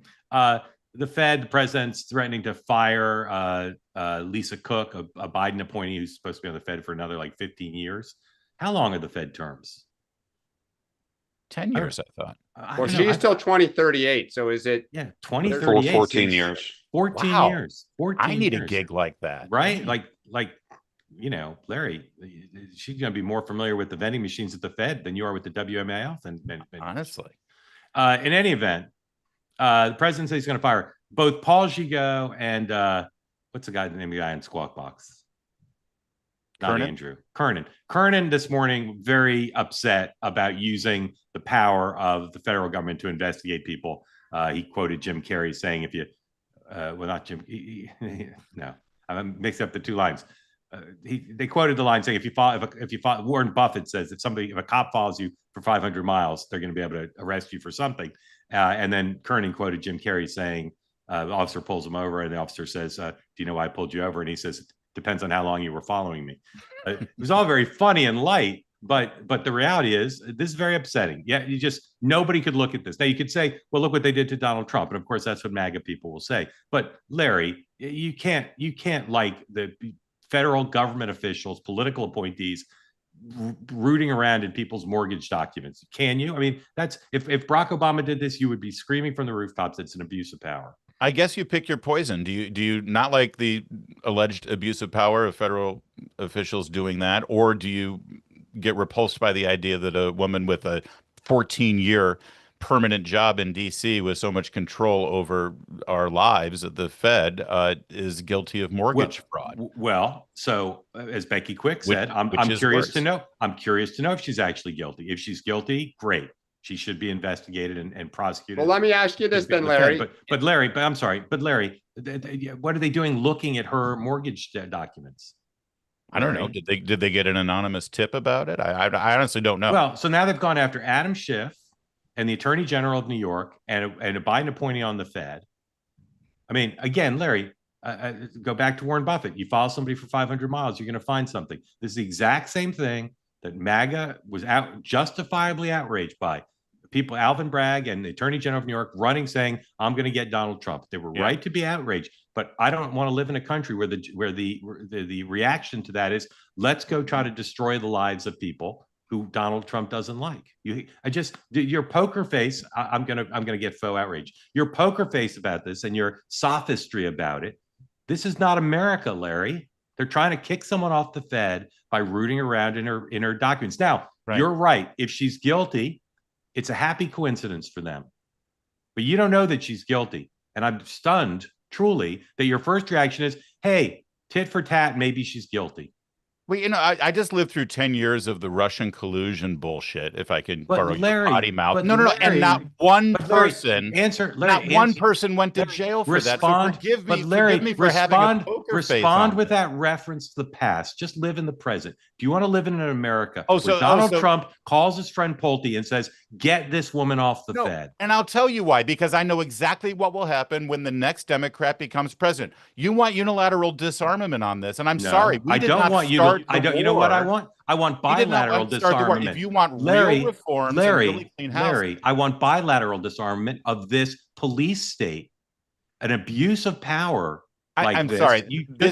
The Fed, the president's threatening to fire Lisa Cook, a Biden appointee who's supposed to be on the Fed for another like 15 years. How long are the Fed terms? 10 years, I thought. Well, she's till 2038. So is it? Yeah, 2038. 14 years. 14 years. 14 I need years. a gig like that. Right? Like, you know, Larry, she's going to be more familiar with the vending machines at the Fed than you are with the WMAF. Honestly. In any event, the president says he's going to fire both Paul Gigot and what's the guy, the name of the guy in Squawk Box? Not Andrew. Kernan this morning very upset about using the power of the federal government to investigate people. He quoted Jim Carrey saying, "If you, well, not Jim, no, I mixed up the 2 lines." They quoted the line saying, if you follow, Warren Buffett says, if a cop follows you for 500 miles, they're going to be able to arrest you for something. And then Kernan quoted Jim Carrey saying, the officer pulls him over and the officer says, do you know why I pulled you over? And he says, depends on how long you were following me. It was all very funny and light, but the reality is this is very upsetting. Yeah, nobody could look at this. Now you could say, well, look what they did to Donald Trump. And of course, that's what MAGA people will say. But Larry, you can't like the federal government officials, political appointees rooting around in people's mortgage documents. Can you? I mean, that's if Barack Obama did this, you would be screaming from the rooftops. It's an abuse of power. I guess you pick your poison. Do you not like the alleged abuse of power of federal officials doing that, or do you get repulsed by the idea that a woman with a 14-year permanent job in D.C. with so much control over our lives at the Fed is guilty of mortgage fraud? Well, so as Becky Quick said, I'm curious to know. I'm curious to know if she's actually guilty. If she's guilty, great. She should be investigated and prosecuted. Well, let me ask you this then, Larry. But Larry, I'm sorry, but Larry, what are they doing looking at her mortgage documents? I don't know. Did they get an anonymous tip about it? I honestly don't know. Well, so now they've gone after Adam Schiff and the Attorney General of New York and a Biden appointee on the Fed. I mean, again, Larry, go back to Warren Buffett. You follow somebody for 500 miles, you're going to find something. This is the exact same thing that MAGA was justifiably outraged by. People, Alvin Bragg and the Attorney General of New York running saying, I'm going to get Donald Trump. They were right to be outraged, but I don't want to live in a country where the reaction to that is, let's go try to destroy the lives of people who Donald Trump doesn't like. Your poker face, I'm gonna get faux outrage. Your poker face about this and your sophistry about it. This is not America, Larry. They're trying to kick someone off the Fed by rooting around in her documents. Now, You're right. If she's guilty, it's a happy coincidence for them. But you don't know that she's guilty. And I'm stunned, truly, that your first reaction is, hey, tit for tat, maybe she's guilty. Well, I just lived through 10 years of the Russian collusion bullshit, if I can borrow your potty mouth. No. And not one person went to jail for that. So forgive me for having a poker face Respond on with this. that reference to the past. Just live in the present. Do you want to live in an America where Donald Trump calls his friend Pulte and says, get this woman off the Fed? And I'll tell you why, because I know exactly what will happen when the next Democrat becomes president. You want unilateral disarmament on this, and I'm sorry. I don't want you to. You know what I want? I want bilateral disarmament. If you want real reforms, really clean house, Larry, I want bilateral disarmament of this police state, an abuse of power. I'm sorry.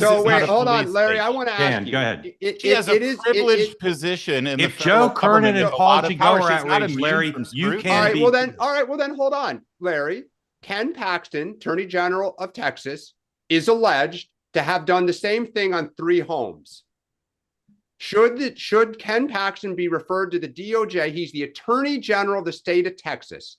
Hold on, Larry. I want to ask you. Go ahead. She has a privileged position in the federal government. If Joe Kernan and Paul Giguere are outraged, Larry, you can't be. All right. Well, then, hold on, Larry. Ken Paxton, Attorney General of Texas, is alleged to have done the same thing on 3 homes. Should Ken Paxton be referred to the DOJ? He's the Attorney General of the state of Texas.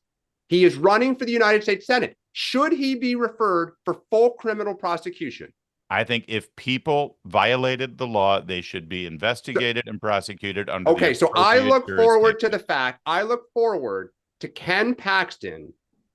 He is running for the United States Senate. Should he be referred for full criminal prosecution? I think if people violated the law, they should be investigated and prosecuted under. Okay, so I look forward to Ken Paxton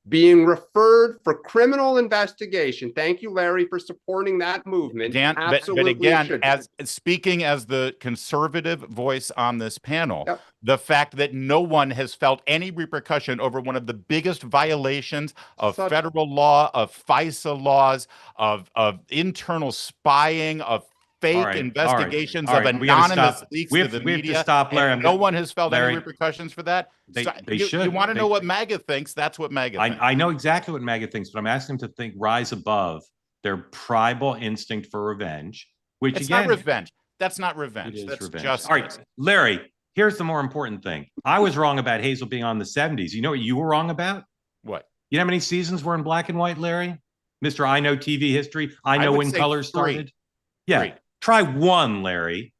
being referred for criminal investigation. Thank you, Larry, for supporting that movement. Dan, but again, speaking as the conservative voice on this panel, the fact that no one has felt any repercussion over one of the biggest violations of federal law, of FISA laws, of internal spying, of fake investigations of anonymous leaks to the media. We have to stop, Larry. No one has felt any repercussions for that. They should. You want to know what MAGA thinks? That's what MAGA thinks. I know exactly what MAGA thinks, but I'm asking them to rise above their tribal instinct for revenge, which it's not revenge. That's not revenge. That's revenge. Justice. All right, Larry, here's the more important thing. I was wrong about Hazel being on the 70s. You know what you were wrong about? What? You know how many seasons were in black and white, Larry? Mr. I know TV history. I know when colors started. Yeah. 3. Try 1, Larry.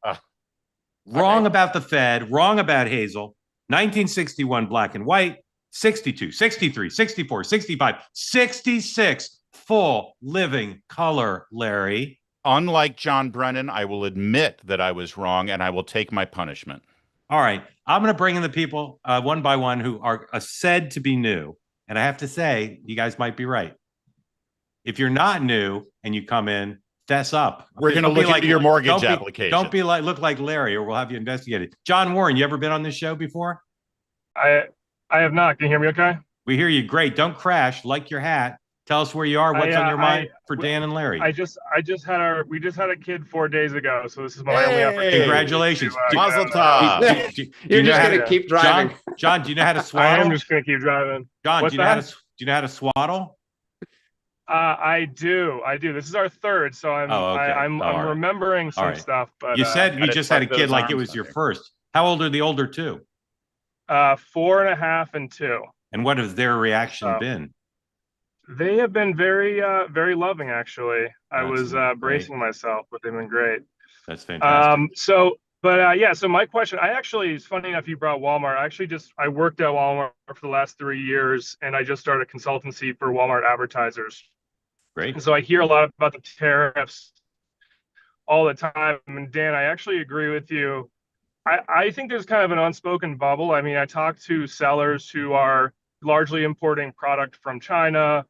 Wrong about the Fed, wrong about Hazel. 1961, black and white. 62, 63, 64, 65, 66, full living color, Larry. Unlike John Brennan, I will admit that I was wrong, and I will take my punishment. All right. I'm going to bring in the people one by one who are said to be new. And I have to say, you guys might be right. If you're not new and you come in, fess up. We're going to look into your mortgage application. Don't look like Larry, or we'll have you investigated. John Warren, you ever been on this show before? I have not. Can you hear me okay? We hear you. Great. Don't crash. Like your hat. Tell us where you are. What's on your mind for Dan and Larry? We just had a kid 4 days ago, so this is my only opportunity. Congratulations. Mazel tov. You're just going to keep driving. John, do you know how to swaddle? I am just going to keep driving. John, do you know how to swaddle? I do. This is our third, so I'm remembering some stuff. But you said you just had a kid like it was your first. How old are the older two? 4.5 and 2. And what has their reaction been? They have been very, very loving, actually. I was bracing myself, but they've been great. That's fantastic. So my question, it's funny enough you brought Walmart. I worked at Walmart for the last 3 years, and I just started a consultancy for Walmart advertisers. Great. And so I hear a lot about the tariffs all the time. And Dan, I actually agree with you. I think there's kind of an unspoken bubble. I mean, I talk to sellers who are largely importing product from China.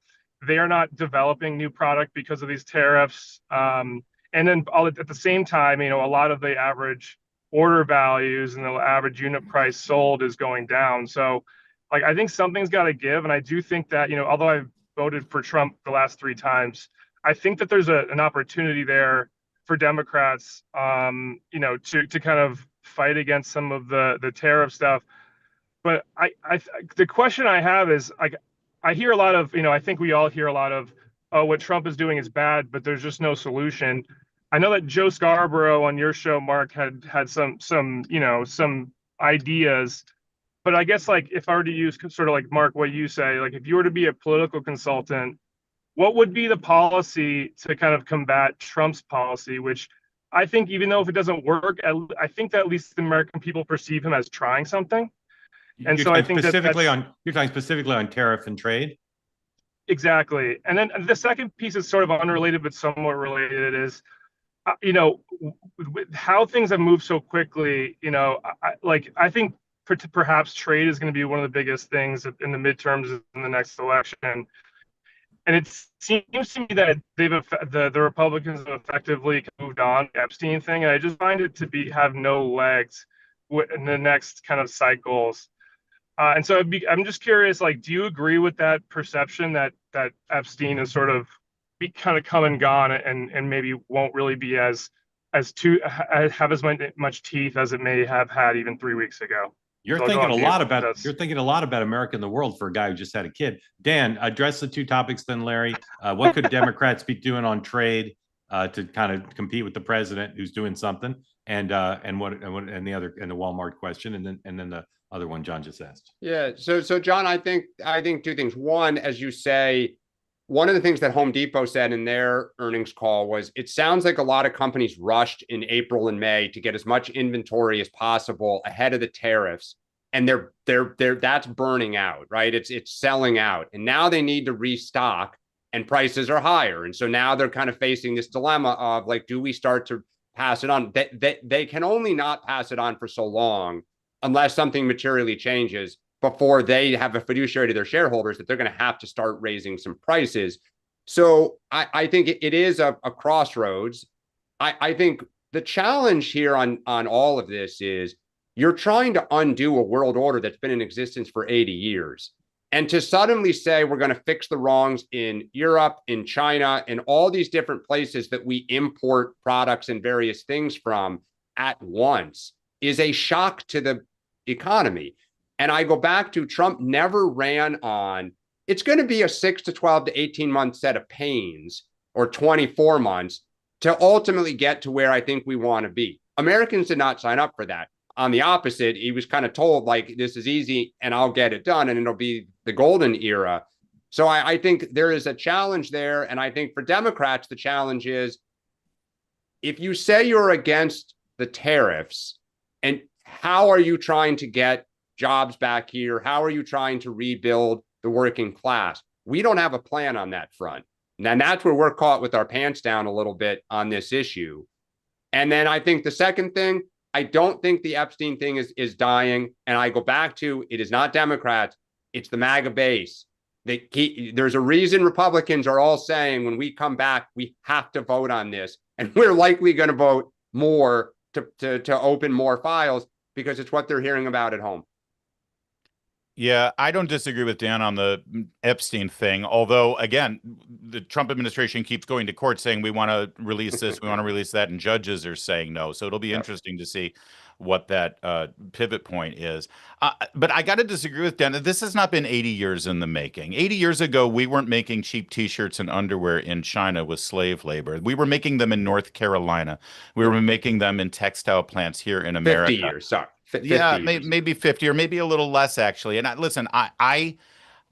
They are not developing new product because of these tariffs. And then at the same time, a lot of the average order values and the average unit price sold is going down. So I think something's got to give. And I do think that, although I've voted for Trump the last 3 times, I think that there's an opportunity there for Democrats, to kind of fight against some of the tariff stuff. But the question I have is, I hear a lot of, I think we all hear a lot of, oh, what Trump is doing is bad, but there's just no solution. I know that Joe Scarborough on your show, Mark, had some ideas, but I guess if I were to use sort of Mark, what you say, if you were to be a political consultant, what would be the policy to kind of combat Trump's policy, which I think even though if it doesn't work, I think that at least the American people perceive him as trying something. And so I think you're talking specifically on tariff and trade. Exactly. And then the second piece is sort of unrelated, but somewhat related is, how things have moved so quickly. I think perhaps trade is going to be one of the biggest things in the midterms in the next election. And it seems to me that the Republicans have effectively moved on the Epstein thing. And I just find it to have no legs in the next kind of cycles. And so I'm just curious, do you agree with that perception that Epstein is sort of kind of come and gone and maybe won't really be have as much teeth as it may have had even 3 weeks ago? You're thinking a lot about America and the world for a guy who just had a kid. Dan, address the 2 topics then, Larry. What could Democrats be doing on trade to kind of compete with the president who's doing something, and the Walmart question, and then the other one John just asked. Yeah. So John, I think 2 things. One, as you say, one of the things that Home Depot said in their earnings call was it sounds like a lot of companies rushed in April and May to get as much inventory as possible ahead of the tariffs. And that's burning out, right? It's selling out. And now they need to restock and prices are higher. And so now they're kind of facing this dilemma of do we start to pass it on? They can only not pass it on for so long unless something materially changes before they have a fiduciary to their shareholders that they're going to have to start raising some prices. So I think it is a crossroads. I think the challenge here on all of this is you're trying to undo a world order that's been in existence for 80 years. And to suddenly say we're going to fix the wrongs in Europe, in China, in all these different places that we import products and various things from at once is a shock to the economy. And I go back to Trump never ran on, it's going to be a 6 to 12 to 18 month set of pains or 24 months to ultimately get to where I think we want to be. Americans did not sign up for that. On the opposite, he was kind of told this is easy and I'll get it done and it'll be the golden era. So I think there is a challenge there. And I think for Democrats, the challenge is if you say you're against the tariffs, and how are you trying to get jobs back here? How are you trying to rebuild the working class? We don't have a plan on that front. And that's where we're caught with our pants down a little bit on this issue. And then I think the second thing, I don't think the Epstein thing is dying. And I go back to, it is not Democrats, it's the MAGA base. There's a reason Republicans are all saying when we come back, we have to vote on this. And we're likely going to vote more to open more files because it's what they're hearing about at home. Yeah, I don't disagree with Dan on the Epstein thing. Although, again, the Trump administration keeps going to court saying we want to release this, we want to release that, and judges are saying no. So it'll be Yep. interesting to see what that pivot point is. But I got to disagree with Dan. This has not been 80 years in the making. 80 years ago, we weren't making cheap T-shirts and underwear in China with slave labor. We were making them in North Carolina. We were making them in textile plants here in 50 America. years, sorry. 50 Yeah, years. maybe 50 or maybe a little less actually. And listen,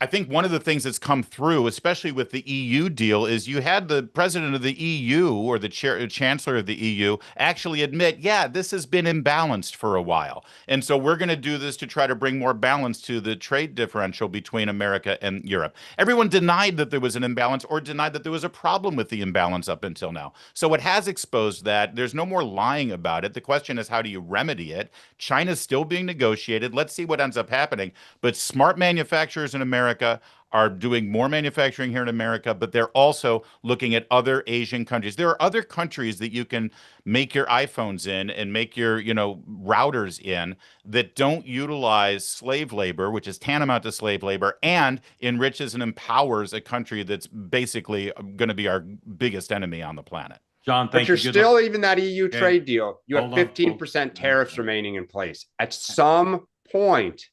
I think one of the things that's come through, especially with the EU deal, is you had the president of the EU or the chancellor of the EU actually admit, yeah, this has been imbalanced for a while. And so we're going to do this to try to bring more balance to the trade differential between America and Europe. Everyone denied that there was an imbalance or denied that there was a problem with the imbalance up until now. So it has exposed that. There's no more lying about it. The question is, how do you remedy it? China's still being negotiated. Let's see what ends up happening. But smart manufacturers in America are doing more manufacturing here in America, but they're also looking at other Asian countries. There are other countries that you can make your iPhones in and make your, routers in that don't utilize slave labor, which is tantamount to slave labor, and enriches and empowers a country that's basically going to be our biggest enemy on the planet. John, but you're still even that EU Okay. trade deal. You have 15% tariffs remaining in place. At some point,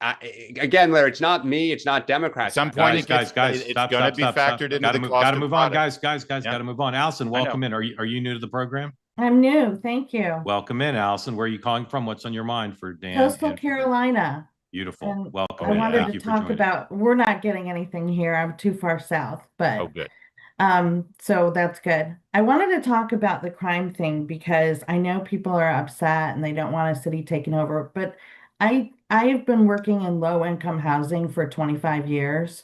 again, Larry, it's not me, it's not Democrats. At some point, guys, it's going to be factored into the cost. Got to move on, guys. Yeah. Got to move on. Allison, welcome in. Are you new to the program? I'm new. Thank you. Welcome in, Allison. Where are you calling from? What's on your mind for Dan? Coastal Carolina. Beautiful. And Welcome. I wanted to talk about, we're not getting anything here. I'm too far south, but oh, good. So that's good. I wanted to talk about the crime thing because I know people are upset and they don't want a city taken over, but I have been working in low income housing for 25 years,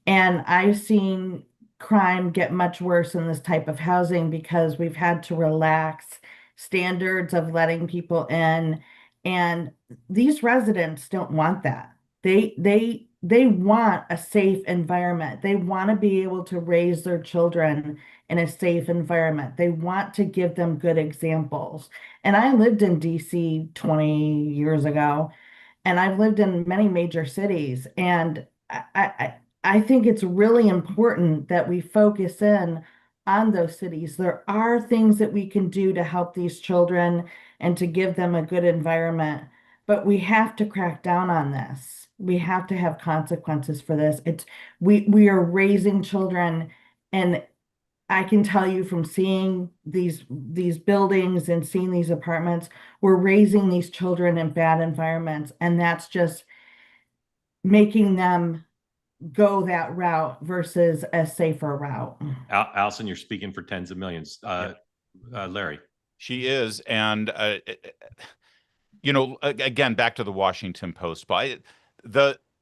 and I've seen crime get much worse in this type of housing because we've had to relax standards of letting people in, and these residents don't want that. They want a safe environment. They want to be able to raise their children in a safe environment. They want to give them good examples. And I lived in DC 20 years ago, and I've lived in many major cities. And I think it's really important that we focus in on those cities. There are things that we can do to help these children and to give them a good environment, but we have to crack down on this. We have to have consequences for this. We are raising children, and I can tell you from seeing these buildings and seeing these apartments, we're raising these children in bad environments, and that's just making them go that route versus a safer route. Allison, you're speaking for tens of millions. Larry. She is. And, again, back to the Washington Post.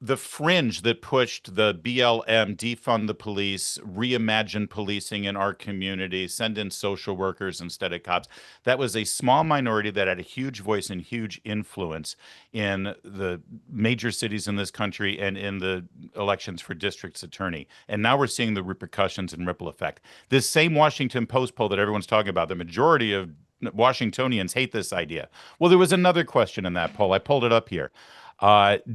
The fringe that pushed the BLM, defund the police, reimagine policing in our community, send in social workers instead of cops, that was a small minority that had a huge voice and huge influence in the major cities in this country and in the elections for district's attorney. And now we're seeing the repercussions and ripple effect. This same Washington Post poll that everyone's talking about, the majority of Washingtonians hate this idea. Well, there was another question in that poll. I pulled it up here.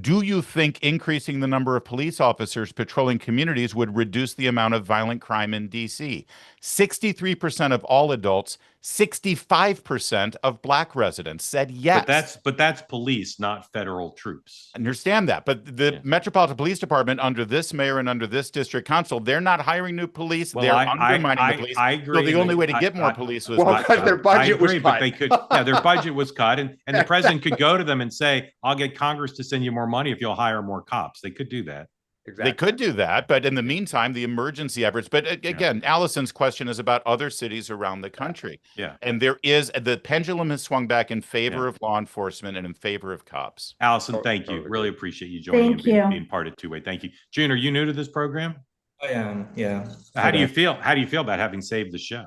Do you think increasing the number of police officers patrolling communities would reduce the amount of violent crime in D.C.? 63% of all adults, 65% of Black residents said yes. But that's police, not federal troops. I understand that. But the Metropolitan Police Department, under this mayor and under this district council, they're not hiring new police. They're undermining the police. I agree. So the only way to get more police was because their budget was cut. But they could, their budget was cut, and the president could go to them and say, "I'll get Congress to send you more money if you'll hire more cops." They could do that. Exactly. They could do that, but in the meantime, the emergency efforts. But again, Allison's question is about other cities around the country. Yeah. And the pendulum has swung back in favor of law enforcement and in favor of cops. Allison, thank you. Really appreciate you joining and being part of Two-Way. Thank you. June, are you new to this program? I am, yeah. How do you feel? How do you feel about having saved the show?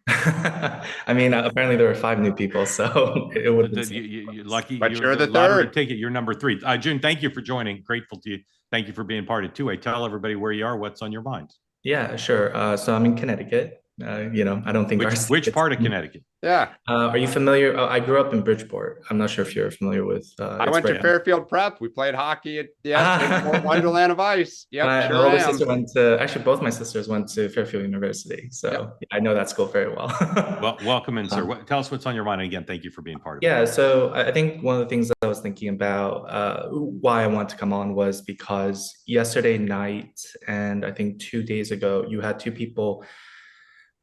I mean, apparently there were 5 new people, so it would have been you're lucky. But you're the third ticket. You're number 3. June, thank you for joining. Grateful to you. Thank you for being part of Two-Way. Tell everybody where you are, what's on your mind. Yeah, sure. So I'm in Connecticut, I don't think which part of Connecticut? Yeah. Are you familiar? I grew up in Bridgeport. I'm not sure if you're familiar with. I went to Fairfield Prep. We played hockey at the Wonderland of Ice. Yep, my sure older am. sister went to. Actually, both my sisters went to Fairfield University, so I know that school very well. Well, welcome in, sir. Tell us what's on your mind. And again, thank you for being part of it. Yeah, so I think one of the things that I was thinking about why I want to come on was because yesterday night and I think 2 days ago, you had two people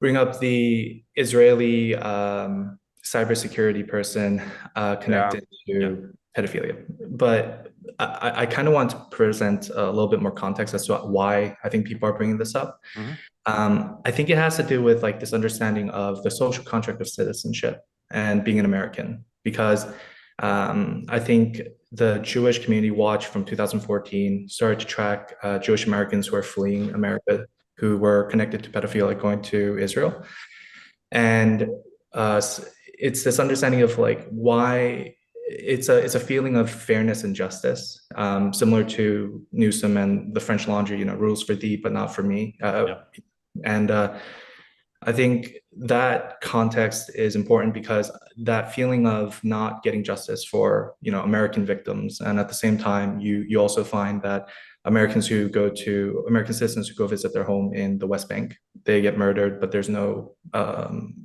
bring up the Israeli cybersecurity person connected to pedophilia. But I kind of want to present a little bit more context as to why I think people are bringing this up. I think it has to do with like this understanding of the social contract of citizenship and being an American, because I think the Jewish Community Watch from 2014 started to track Jewish Americans who are fleeing America, who were connected to pedophilia going to Israel. And it's this understanding of like why it's a feeling of fairness and justice, similar to Newsom and the French Laundry, rules for thee, but not for me. And I think that context is important because that feeling of not getting justice for, American victims. And at the same time, you also find that American citizens who go visit their home in the West Bank, they get murdered, but there's no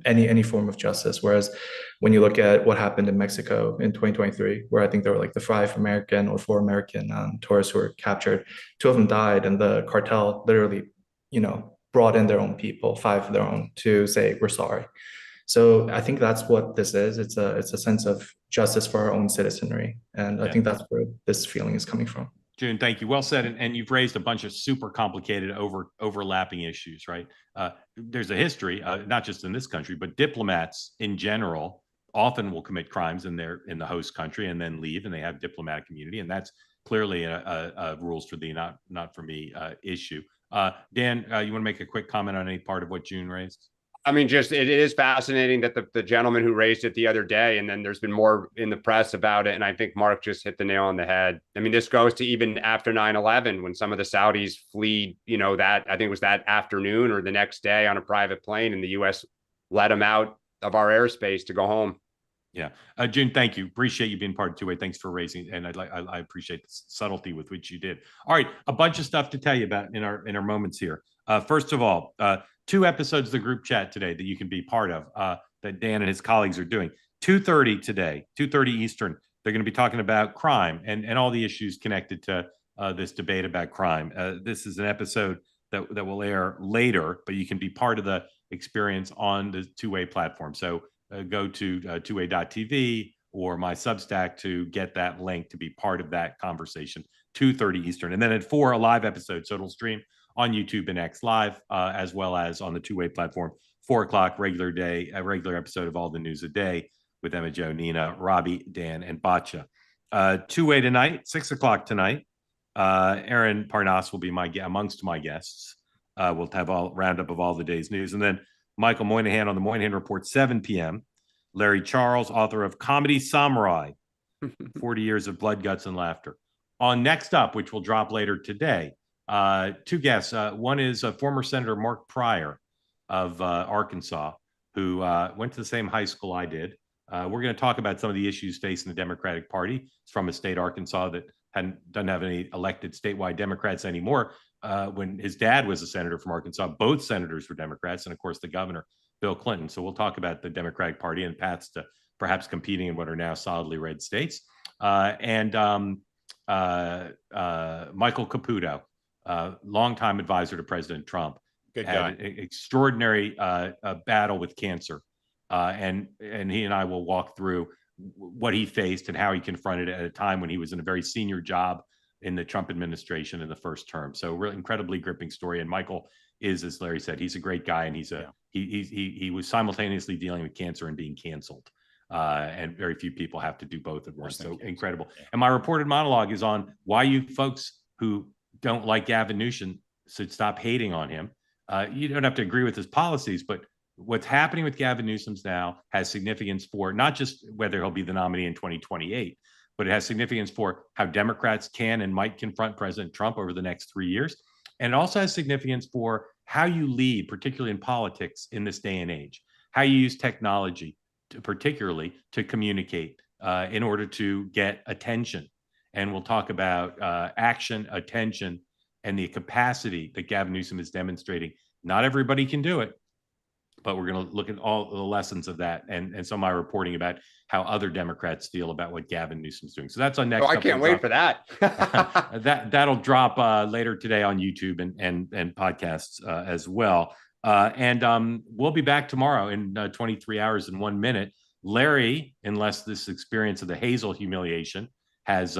any form of justice. Whereas when you look at what happened in Mexico in 2023, where I think there were like the 4 American tourists who were captured, 2 of them died, and the cartel literally, brought in their own people, 5 of their own, to say we're sorry. So I think that's what this is. It's a sense of justice for our own citizenry, and I think that's where this feeling is coming from. June, thank you. Well said. And you've raised a bunch of super complicated overlapping issues, right? There's a history, not just in this country, but diplomats in general often will commit crimes in the host country and then leave, and they have diplomatic immunity. And that's clearly a rules for thee, not for me issue. Dan, you want to make a quick comment on any part of what June raised? I mean, it is fascinating that the gentleman who raised it the other day, and then there's been more in the press about it. And I think Mark just hit the nail on the head. I mean, this goes to even after 9/11, when some of the Saudis flee, that I think it was that afternoon or the next day on a private plane, and the U.S. let them out of our airspace to go home. Yeah. June, thank you. Appreciate you being part of Two-Way. Thanks for raising, and I appreciate the subtlety with which you did. All right. A bunch of stuff to tell you about in our moments here. First of all, 2 episodes of the group chat today that you can be part of, that Dan and his colleagues are doing. 2:30 today, 2:30 Eastern. They're going to be talking about crime and all the issues connected to this debate about crime. This is an episode that will air later, but you can be part of the experience on the Two-Way platform. So go to tway.tv or my Substack to get that link to be part of that conversation. 2:30 Eastern. And then at 4, a live episode. So it'll stream on YouTube and X Live, as well as on the Two-Way platform. 4 o'clock, a regular episode of All the News a Day with Emma, Joe, Nina, Robbie, Dan, and Batya. Two-Way tonight, 6 o'clock tonight. Aaron Parnas will be amongst my guests. We'll have a roundup of all the day's news. And then Michael Moynihan on the Moynihan Report, 7 p.m. Larry Charles, author of Comedy Samurai, 40 Years of Blood, Guts, and Laughter. On Next Up, which will drop later today, 2 guests. One is former Senator Mark Pryor of Arkansas, who went to the same high school I did. We're going to talk about some of the issues facing the Democratic Party. It's from a state, Arkansas, that doesn't have any elected statewide Democrats anymore. When his dad was a senator from Arkansas, both senators were Democrats, and of course the governor, Bill Clinton. So we'll talk about the Democratic Party and paths to perhaps competing in what are now solidly red states. And Michael Caputo, longtime advisor to President Trump, Good guy. had an extraordinary battle with cancer, and he and I will walk through what he faced and how he confronted it at a time when he was in a very senior job in the Trump administration in the first term. So really incredibly gripping story. And Michael is, as Larry said, he's a great guy, and he was simultaneously dealing with cancer and being canceled. And very few people have to do both at once. So incredible. Yeah. And my reported monologue is on why you folks who don't like Gavin Newsom should stop hating on him. You don't have to agree with his policies, but what's happening with Gavin Newsom now has significance for not just whether he'll be the nominee in 2028, but it has significance for how Democrats can and might confront President Trump over the next 3 years. And it also has significance for how you lead, particularly in politics in this day and age, how you use technology, particularly to communicate in order to get attention. And we'll talk about action, attention, and the capacity that Gavin Newsom is demonstrating. Not everybody can do it, but we're going to look at all the lessons of that and some of my reporting about how other Democrats feel about what Gavin Newsom's doing. So that's on next. Oh, I can't wait for that. That'll drop later today on YouTube and podcasts as well. And we'll be back tomorrow in 23 hours and 1 minute. Larry, unless this experience of the Hazel humiliation has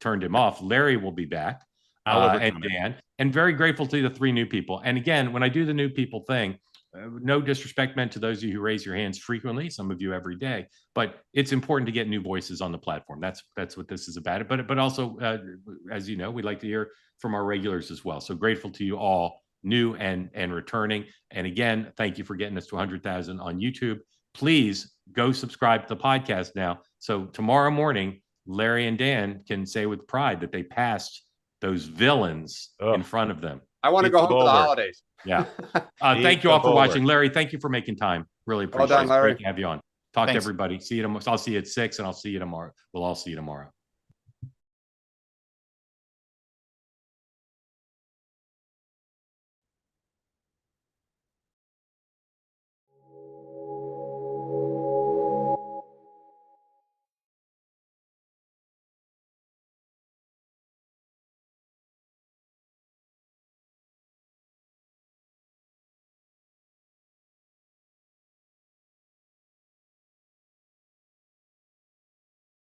turned him off, Larry will be back. And Dan, and very grateful to the 3 new people. And again, when I do the new people thing, no disrespect meant to those of you who raise your hands frequently, some of you every day, but it's important to get new voices on the platform. That's what this is about. But also, as you know, we'd like to hear from our regulars as well. So grateful to you all, new and returning. And again, thank you for getting us to 100,000 on YouTube. Please go subscribe to the podcast now. So tomorrow morning, Larry and Dan can say with pride that they passed those villains in front of them. I want to go home for the holidays. Yeah. Thank you all for watching. Larry, thank you for making time. Really appreciate it. Well done, Larry. Great to have you on. Talk to everybody. See you tomorrow. I'll see you at 6 and I'll see you tomorrow. We'll all see you tomorrow.